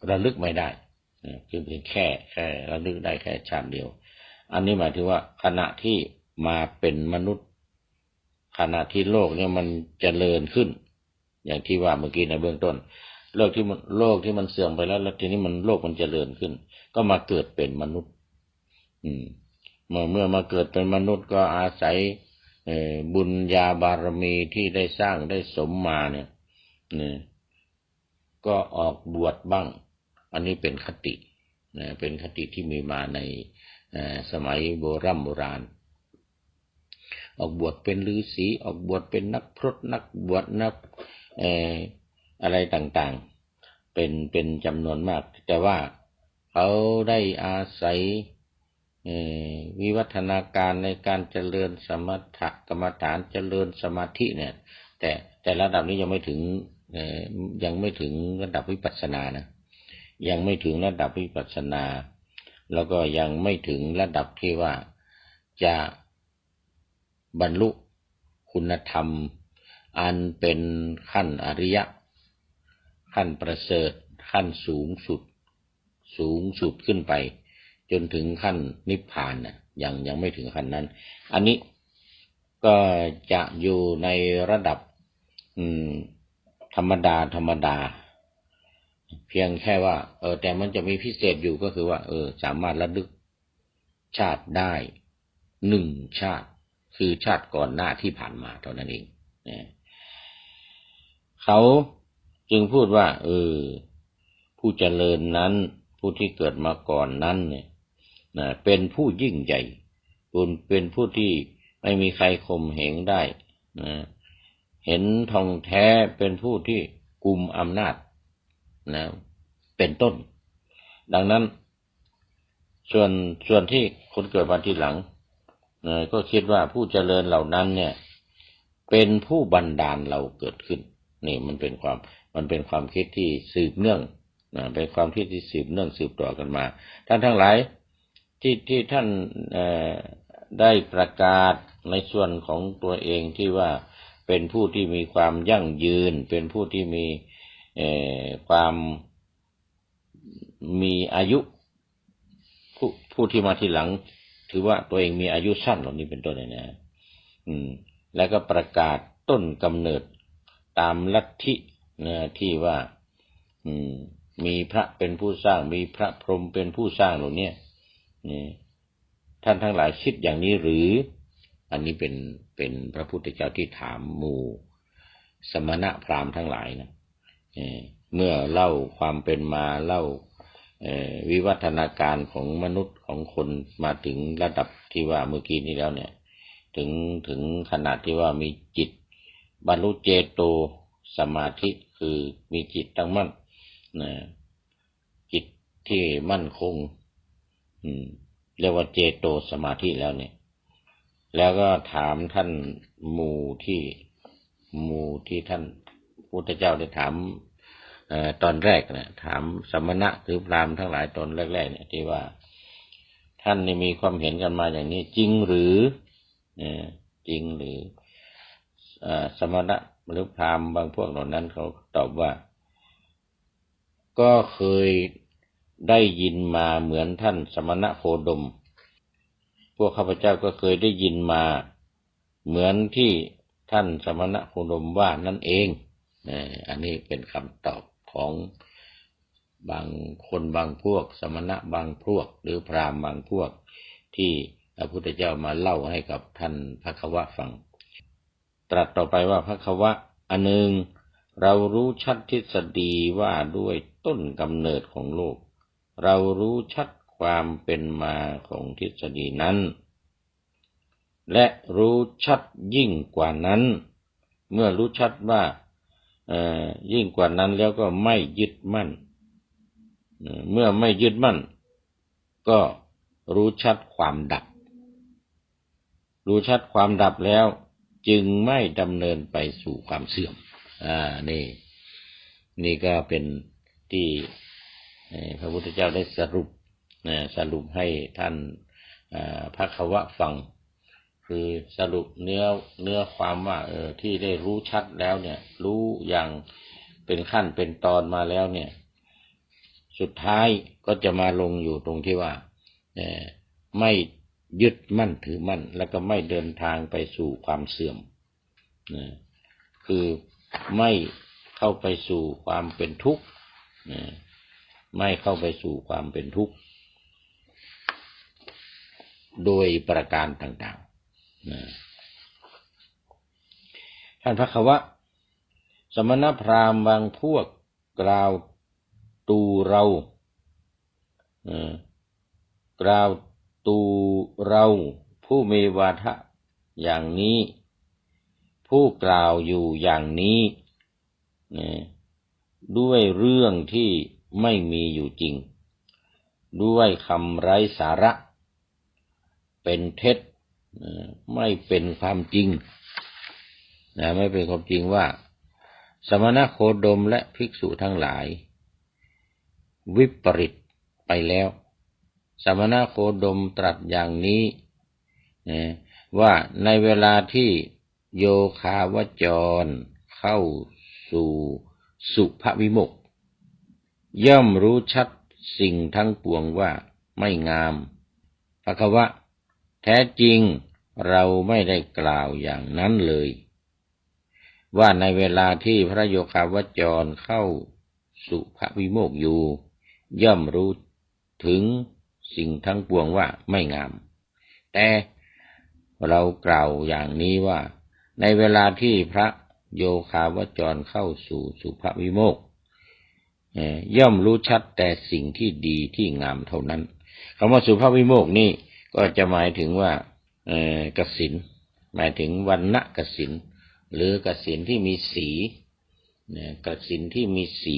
ระลึกไม่ได้คือเพียงแค่ระลึกได้แค่ชาติเดียวอันนี้หมายถึงว่าขณะที่มาเป็นมนุษย์ขณะที่โลกเนี่ยมันเจริญขึ้นอย่างที่ว่าเมื่อกี้ในเบื้องต้นโลกที่มันเสื่อมไปแล้วทีนี้โลกมันเจริญขึ้นก็มาเกิดเป็นมนุษย์เมื่อมาเกิดเป็นมนุษย์ก็อาศัยบุญญาบารมีที่ได้สร้างได้สมมาเนี่ยก็ออกบวชบ้างอันนี้เป็นคติเป็นคติที่มีมาในสมัยโบราณออกบวชเป็นฤาษีออกบวชเป็นนักพรตนักบวชนักอะไรต่างๆเป็นจำนวนมากแต่ว่าเขาได้อาศัยวิวัฒนาการในการเจริญสมถกรรมฐานเจริญสมาธิเนี่ยแต่ระดับนี้ยังไม่ถึงระดับวิปัสสนานะยังไม่ถึงระดับวิปัสสนาแล้วก็ยังไม่ถึงระดับที่ว่าจะบรรลุคุณธรรมอันเป็นขั้นอริยะขั้นประเสริฐขั้นสูงสุดขึ้นไปจนถึงขั้นนิพพานน่ะยังไม่ถึงขั้นนั้นอันนี้ก็จะอยู่ในระดับธรรมดา เพียงแค่ว่าแต่มันจะมีพิเศษอยู่ก็คือว่าสามารถระลึกชาติได้1 ชาติคือชาติก่อนหน้าที่ผ่านมาเท่านั้นเองเขาจึงพูดว่าผู้เจริญนั้นผู้ที่เกิดมาก่อนนั้นเนี่ยเป็นผู้ยิ่งใหญ่เป็นผู้ที่ไม่มีใครข่มเหงได้เห็นทองแท้เป็นผู้ที่กุมอำนาจนะเป็นต้นดังนั้นส่วนที่คนเกิดมาทีหลังก็คิดว่าผู้เจริญเหล่านั้นเนี่ยเป็นผู้บันดาลเราเกิดขึ้นนี่มันเป็นความคิดที่สืบเนื่องเป็นความคิดที่สืบเนื่องสืบต่อกันมาท่านทั้งหลายที่ท่านได้ประกาศในส่วนของตัวเองที่ว่าเป็นผู้ที่มีความยั่งยืนเป็นผู้ที่มีความมีอายุผู้ที่มาทีหลังถือว่าตัวเองมีอายุสั้นเหล่านี้เป็นต้นเลยนะแล้วก็ประกาศต้นกำเนิดตามลัทธิที่ว่ามีพระเป็นผู้สร้างมีพระพรหมเป็นผู้สร้างเหล่านี้ท่านทั้งหลายคิดอย่างนี้หรืออันนี้เป็นพระพุทธเจ้าที่ถามหมู่สมณะพราหมณ์ทั้งหลายนะเมื่อเล่าความเป็นมาเล่าวิวัฒนาการของมนุษย์ของคนมาถึงระดับที่ว่าเมื่อกี้นี้แล้วเนี่ยถึงขนาดที่ว่ามีจิตบรรลุเจโตสมาธิคือมีจิตตั้งมั่นจิตที่มั่นคงเรียกว่าเจโตสมาธิแล้วเนี่ยแล้วก็ถามท่านหมู่ที่ท่านพุทธเจ้าได้ถามตอนแรกนะถามสมณะหรือพราหมณ์ทั้งหลายตอนแรกๆเนี่ยที่ว่าท่านนี่มีความเห็นกันมาอย่างนี้จริงหรือจริงหรือสมณะหรือพราหมณ์บางพวกเหล่านั้นเขาตอบว่าก็เคยได้ยินมาเหมือนท่านสมณะโคดมพวกข้าพเจ้าก็เคยได้ยินมาเหมือนที่ท่านสมณะโคดมว่านั่นเองอันนี้เป็นคำตอบของบางคนบางพวกสมณะบางพวกหรือพราหมณ์บางพวกที่พระพุทธเจ้ามาเล่าให้กับท่านภควะฟังตรัสต่อไปว่าภควะอันหนึ่งเรารู้ชัดทฤษฎีว่าด้วยต้นกำเนิดของโลกเรารู้ชัดความเป็นมาของทฤษฎีนั้นและรู้ชัดยิ่งกว่านั้นเมื่อรู้ชัดว่ายิ่งกว่านั้นแล้วก็ไม่ยึดมั่นเมื่อไม่ยึดมั่นก็รู้ชัดความดับรู้ชัดความดับแล้วจึงไม่ดำเนินไปสู่ความเสื่อมนี่ก็เป็นที่พระพุทธเจ้าได้สรุปให้ท่านภควะฟังคือสรุปเนื้อความว่าที่ได้รู้ชัดแล้วเนี่ยรู้อย่างเป็นขั้นเป็นตอนมาแล้วเนี่ยสุดท้ายก็จะมาลงอยู่ตรงที่ว่าไม่ยึดมั่นถือมั่นแล้วก็ไม่เดินทางไปสู่ความเสื่อมคือไม่เข้าไปสู่ความเป็นทุกข์ไม่เข้าไปสู่ความเป็นทุกข์โดยประการต่างๆท่านภควะสมณพราหมณ์บางพวกกล่าวตูเราผู้มีวาทะอย่างนี้ผู้กล่าวอยู่อย่างนี้ด้วยเรื่องที่ไม่มีอยู่จริงด้วยคำไร้สาระเป็นเท็จไม่เป็นความจริงไม่เป็นความจริงว่าสมณโคดมและภิกษุทั้งหลายวิปริตไปแล้วสมณโคดมตรัสอย่างนี้ว่าในเวลาที่โยคาวจรเข้าสู่สุภวิโมกข์ย่อมรู้ชัดสิ่งทั้งปวงว่าไม่งามภควะแท้จริงเราไม่ได้กล่าวอย่างนั้นเลยว่าในเวลาที่พระโยคาวจรเข้า สุภวิโมกข์อยู่ย่อมรู้ถึงสิ่งทั้งปวงว่าไม่งามแต่เรากล่าวอย่างนี้ว่าในเวลาที่พระโยคาวจรเข้าสู่สุภวิโมกข์ย่อมรู้ชัดแต่สิ่งที่ดีที่งามเท่านั้นคำว่าสุภวิโมกข์นี่ก็จะหมายถึงว่ากสิณหมายถึงวรรณกสิณหรือกสิณที่มีสีกสิณที่มีสี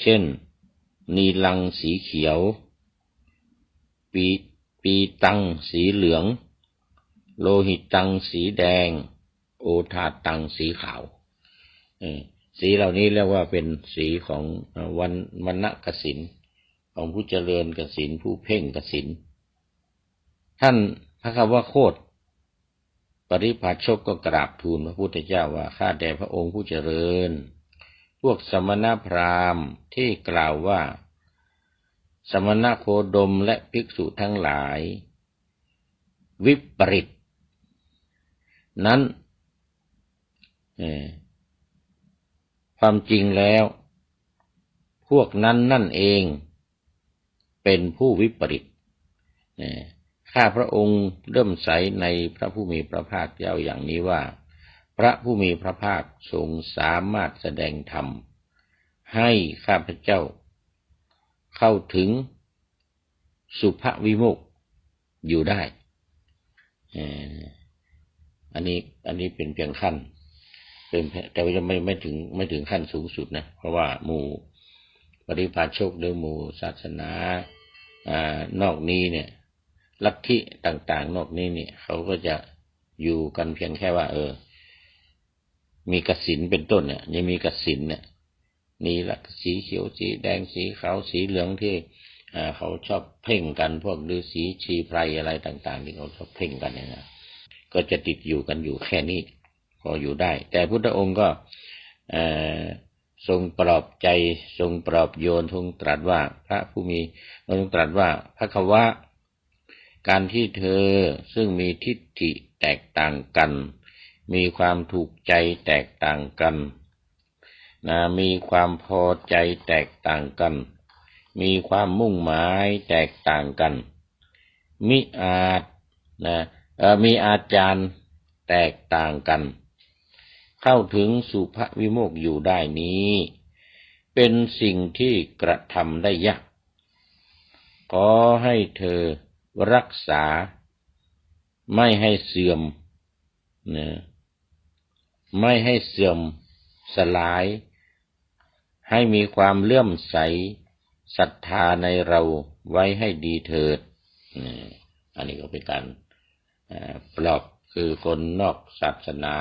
เช่นนีลังสีเขียวปีตังสีเหลืองโลหิตตังสีแดงโอทาตังสีขาวสีเหล่านี้เรียกว่าเป็นสีของวรรณกสิณของผู้เจริญกสิณผู้เพ่งกสิณท่านพระคัมภโคตปริพาชกก็กราบทูลพระพุทธเจ้าว่าข้าแต่พระองค์ผู้เจริญพวกสมณพราหมณ์ที่กล่าวว่าสมณโคดมและภิกษุทั้งหลายวิปริตนั้นความจริงแล้วพวกนั้นนั่นเองเป็นผู้วิปริตข้าพระองค์เริ่มใสในพระผู้มีพระภาคเจ้าอย่างนี้ว่าพระผู้มีพระภาคทรงสามารถแสดงธรรมให้ข้าพเจ้าเข้าถึงสุภวิโมกข์อยู่ได้อันนี้เป็นเพียงขั้นแต่ว่าจะไม่ถึงขั้นสูงสุดนะเพราะว่าหมู่ปริพาชกหรือหมู่ศาสนานอกนี้เนี่ยลัทธิต่างๆนอกนี้เนี่ยเขาก็จะอยู่กันเพียงแค่ว่ามีกสิณเป็นต้นเนี่ยยังมีกสิณเนี่ยนี่ละสีเขียวสีแดงสีขาวสีเหลืองที่เขาชอบเพ่งกันพวกฤาษีชีไพรอะไรต่างๆที่เขาชอบเพ่งกันเนี่ยนะก็จะติดอยู่กันอยู่แค่นี้พออยู่ได้แต่พุทธองค์ก็ทรงปลอบใจทรงปลอบโยนทรงตรัสว่าพระผู้มีทรงตรัสว่าภควะการที่เธอซึ่งมีทิฏฐิแตกต่างกันมีความถูกใจแตกต่างกันมีความพอใจแตกต่างกันมีความมุ่งหมายแตกต่างกันมีอาจารย์แตกต่างกันเข้าถึงสุภวิโมกข์อยู่ได้นี้เป็นสิ่งที่กระทำได้ยากขอให้เธอรักษาไม่ให้เสื่อมไม่ให้เสื่อมสลายให้มีความเลื่อมใสศรัทธาในเราไว้ให้ดีเถิดอันนี้ก็เป็นการปลอบคือคนนอกศาสนา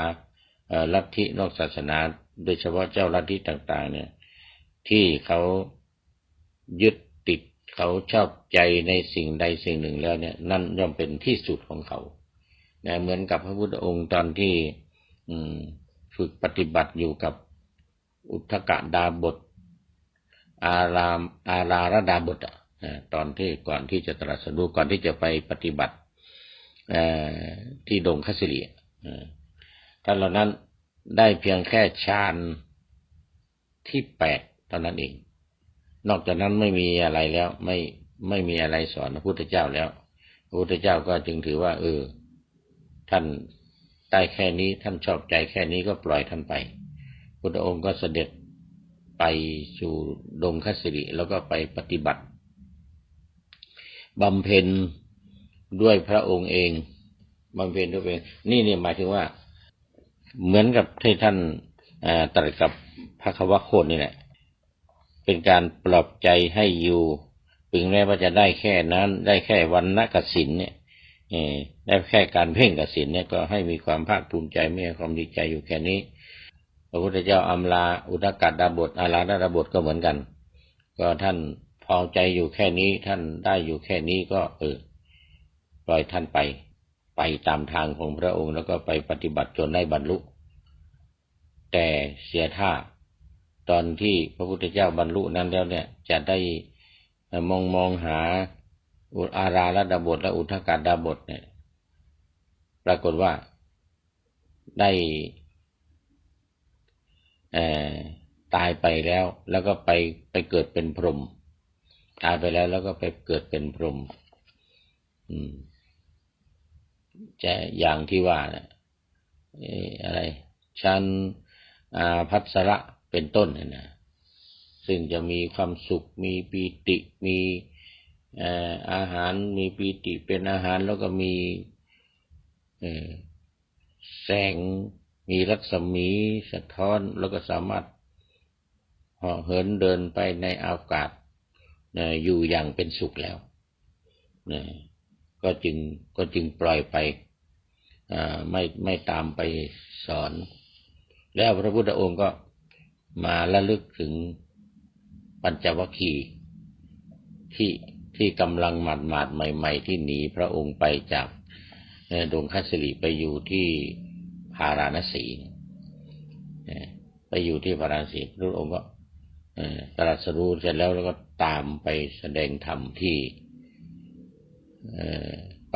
ลัทธินอกศาสนาโดยเฉพาะเจ้าลัทธิต่างๆเนี่ยที่เขายึดติดเขาชอบใจในสิ่งใดสิ่งหนึ่งแล้วเนี่ยนั่นย่อมเป็นที่สุดของเขาเหมือนกับพระพุทธองค์ตอนที่ฝึกปฏิบัติอยู่กับอุทธกดาบทอาราระดาบทตอนที่ก่อนที่จะตรัสรู้ก่อนที่จะไปปฏิบัติที่ดงคัสสิลีท่านเหล่านั้นได้เพียงแค่ฌานที่8เท่านั้นเองนอกจากนั้นไม่มีอะไรแล้วไม่มีอะไรสอนพระพุทธเจ้าแล้วพระพุทธเจ้าก็จึงถือว่าท่านได้แค่นี้ท่านชอบใจแค่นี้ก็ปล่อยท่านไปพุทธองค์ก็เสด็จไปสู่ดงคัสสิลีแล้วก็ไปปฏิบัติบำเพ็ญด้วยพระองค์เองบำเพ็ญด้วยเองนี่หมายถึงว่าเหมือนกับที่ท่านตรัสกับภควโคตนี่แหละเป็นการปลอบใจให้อยู่ถึงแม้ว่าจะได้แค่นั้นได้แค่วรรณกสิณเนี่ยได้แค่การเพ่งกสิณเนี่ยก็ให้มีความภาคภูมิใจมีความดีใจอยู่แค่นี้พระพุทธเจ้าอำลาอุทกดาบทอาราระดาบทก็เหมือนกันก็ท่านพอใจอยู่แค่นี้ท่านได้อยู่แค่นี้ก็ปล่อยท่านไปตามทางของพระองค์แล้วก็ไปปฏิบัติจนได้บรรลุแต่เสียท่าตอนที่พระพุทธเจ้าบรรลุนั้นแล้วเนี่ยจะได้มองหาอาราระดาบทและอุทกดาบทเนี่ยปรากฏว่าได้ ตายไปแล้วก็ไปเกิดเป็นพรหมตายไปแล้วก็ไปเกิดเป็นพรหมจะอย่างที่ว่านะอะไรชั้นภัสระเป็นต้นนะซึ่งจะมีความสุขมีปีติมีอาหารมีปีติเป็นอาหารแล้วก็มีแสงมีรัศมีสะท้อนแล้วก็สามารถเหาะเหินเดินไปในอากาศอยู่อย่างเป็นสุขแล้วก็จึงปล่อยไปไม่ตามไปสอนแล้วพระพุทธองค์ก็มาระลึกถึงปัญจวัคคีย์ที่กำลังหมาดใหม่ๆที่หนีพระองค์ไปจากดงคัสสิริไปอยู่ที่พาราณสีไปอยู่ที่พาราณสีพระองค์ก็ตรัสรู้เสร็จแล้วก็ตามไปแสดงธรรมที่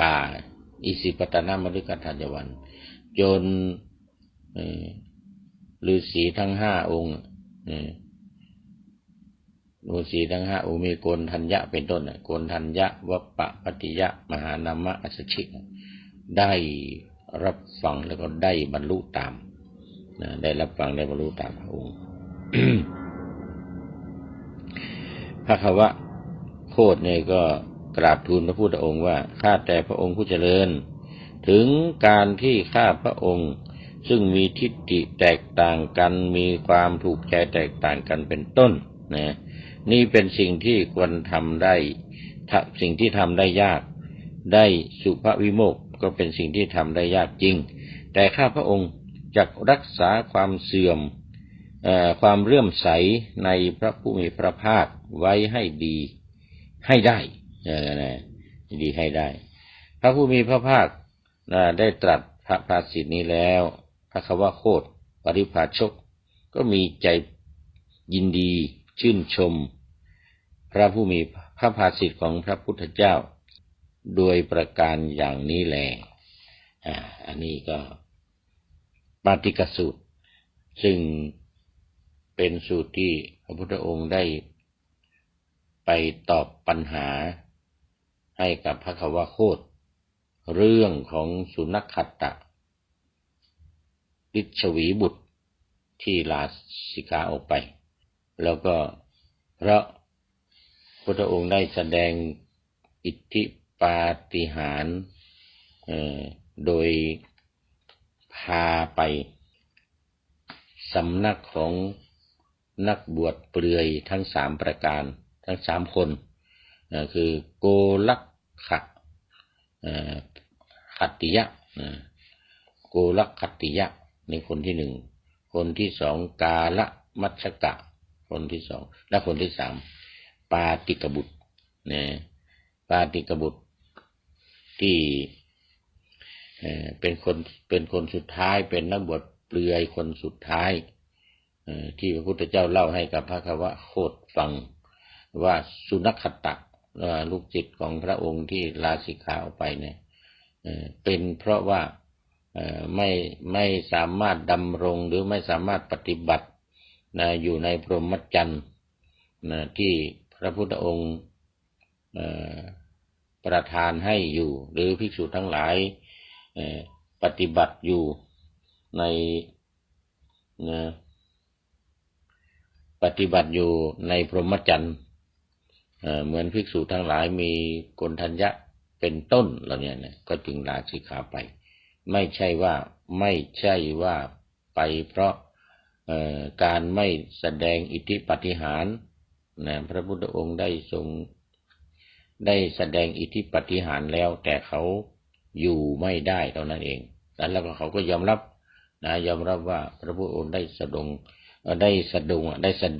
ป่าอิสิปตนมฤคทายวันจนฤาษีทั้ง5 องค์ฤาษีทั้ง5 องค์มีโกณฑัญญะเป็นต้นโกณฑัญญะวัปปะปฏิยะมหานามะอัสสชิได้รับฟังแล้วก็ได้บรรลุตามได้รับฟังได้บรรลุตามพระองค์ พระควะโคตเนี่ยก็กราบทูลพระพุทธองค์ว่าข้าแต่พระองค์ผู้เจริญถึงการที่ข้าพระองค์ซึ่งมีทิฏฐิแตกต่างกันมีความถูกใจแตกต่างกันเป็นต้นนะนี่เป็นสิ่งที่ควรทำได้สิ่งที่ทำได้ยากได้สุภวิโมกข์ก็เป็นสิ่งที่ทำได้ยากจริงแต่ข้าพระองค์จะรักษาความเสื่อมความเลื่อมใสในพระผู้มีพระภาคไว้ให้ดีให้ได้ดีให้ได้พระผู้มีพระภาคได้ตรัสพระภาษิตนี้แล้วพระควโคตปริภาชกก็มีใจยินดีชื่นชมพระผู้มีพระภาษิตของพระพุทธเจ้าโดยประการอย่างนี้แลอันนี้ก็ปาติกสูตรซึ่งเป็นสูตรที่พระพุทธองค์ได้ไปตอบปัญหาให้กับพระควโคตเรื่องของสุนัขขัตตะฤชวีบุตรที่ลาสิกขาออกไปแล้วก็เพราะพระพุทธองค์ได้แสดงอิทธิปาฏิหาริย์โดยพาไปสำนักของนักบวชเปลือยทั้ง3 ประการทั้ง3 คนคือโกลักขะขัตติยะโกลักขัตติยะในคนที่1คนที่2กาละมัชชกะคนที่2และคนที่3ปาติกบุตรปาติกบุตรที่เป็นคนสุดท้ายเป็นนักบวชเปลือยคนสุดท้ายที่พระพุทธเจ้าเล่าให้กับพระควโคตฟังว่าสุนัขขัตตะลูกศิษย์ของพระองค์ที่ลาสิกขาออกไปเนี่ยเป็นเพราะว่าไม่สามารถดำรงหรือไม่สามารถปฏิบัติอยู่ในพรหมจรรย์ที่พระพุทธองค์ประทานให้อยู่หรือภิกษุทั้งหลายปฏิบัติอยู่ในปฏิบัติอยู่ในพรหมจรรย์เหมือนภิกษุทั้งหลายมีโกณฑัญญะเป็นต้นเหล่านี้ก็จึงลาสิกขาไปไม่ใช่ว่าไปเพราะการไม่แสดงอิทธิปาฏิหาริย์พระพุทธองค์ได้แสดงอิทธิปาฏิหาริย์แล้วแต่เขาอยู่ไม่ได้เท่านั้นเองแล้วก็เขาก็ยอมรับว่าพระพุทธองค์ได้แส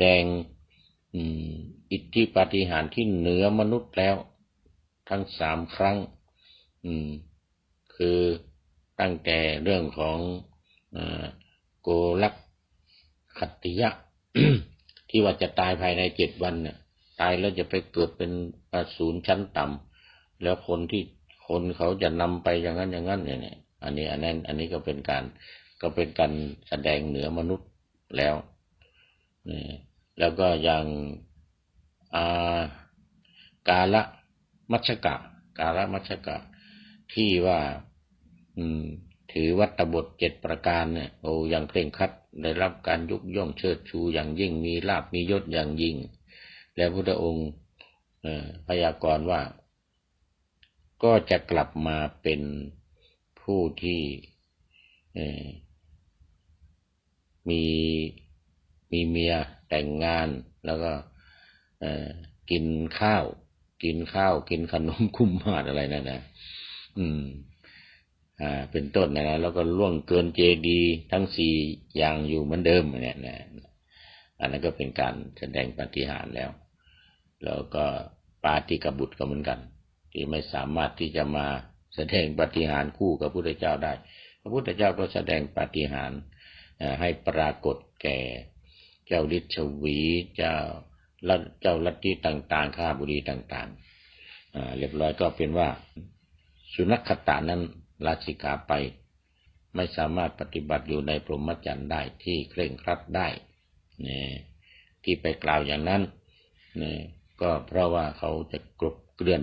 ดงอิทธิปาฏิหาริย์ที่เหนือมนุษย์แล้วทั้ง3 ครั้งคือตั้งแต่เรื่องของโกลักขัตติยะ ที่ว่าจะตายภายใน7 วันเนี่ยตายแล้วจะไปเกิดเป็นอสูรชั้นต่ำแล้วคนเขาจะนำไปอย่างนั้นเนี่ยอันนี้ก็เป็นการแสดงเหนือมนุษย์แล้ว แล้วก็อย่างกาละมัชกะที่ว่าถือวัตบท7ประการเนี่ยอย่างเคร่งครัดได้รับการยกย่องเชิดชูอย่างยิ่งมีลาภมียศอย่างยิ่งแล้วพุทธองค์พยากรณ์ว่าก็จะกลับมาเป็นผู้ที่มีเมียแต่งงานแล้วก็กินข้าวกินขนมคุมมาศอะไรนั่นนะเป็นต้นนะแล้วก็ล่วงเกินเจดีย์ทั้ง4อย่างอยู่เหมือนเดิมเนี่ยนะอันนั้นก็เป็นการแสดงปาฏิหาริย์แล้วก็ปาติกบุตรก็เหมือนกันที่ไม่สามารถที่จะมาแสดงปาฏิหาริย์คู่กับพระพุทธเจ้าได้พระพุทธเจ้าก็แสดงปาฏิหาริย์ให้ปรากฏแก่เจ้าฤทธิ์ชวีเจ้าลัทธิต่างๆข้าบุรีต่างๆเรียบร้อยก็เป็นว่าสุนัขขตานั้นลาสิกขาไปไม่สามารถปฏิบัติอยู่ในพรหมจรรย์ได้ที่เคร่งครัดได้ที่ไปกล่าวอย่างนั้นก็เพราะว่าเขาจะกลบเกลื่อน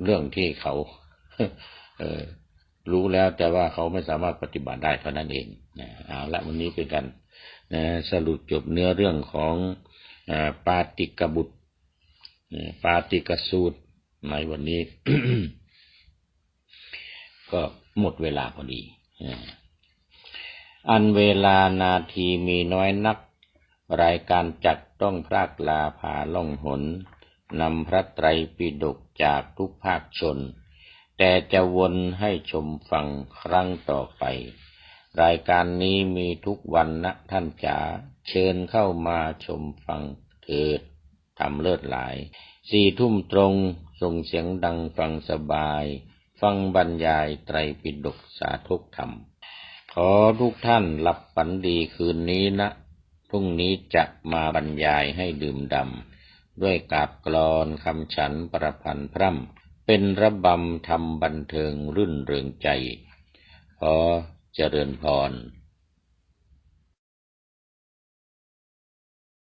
เรื่องที่เขารู้แล้วแต่ว่าเขาไม่สามารถปฏิบัติได้เท่านั้นเองเอาละวันนี้เป็นการสรุปจบเนื้อเรื่องของปาติกบุตรปาติกสูตรในวันนี้ ก็หมดเวลาพอดีอันเวลานาทีมีน้อยนักรายการจัดต้องพรากลาพาล่องหนนำพระไตรปิฎกจากทุกภาคชนแต่จะวนให้ชมฟังครั้งต่อไปรายการนี้มีทุกวันนะท่านจ๋าเชิญเข้ามาชมฟังเถิดทำเลิศหลาย4 ทุ่มตรงส่งเสียงดังฟังสบายฟังบรรยายไตรปิฎกสาธกธรรมขอทุกท่านหลับฝันดีคืนนี้นะพรุ่งนี้จะมาบรรยายให้ดื่มด่ำด้วยกาบกลอนคำฉันประพันธ์พร่ำเป็นระบำทำบันเทิงรื่นเริงใจขอเจริญพร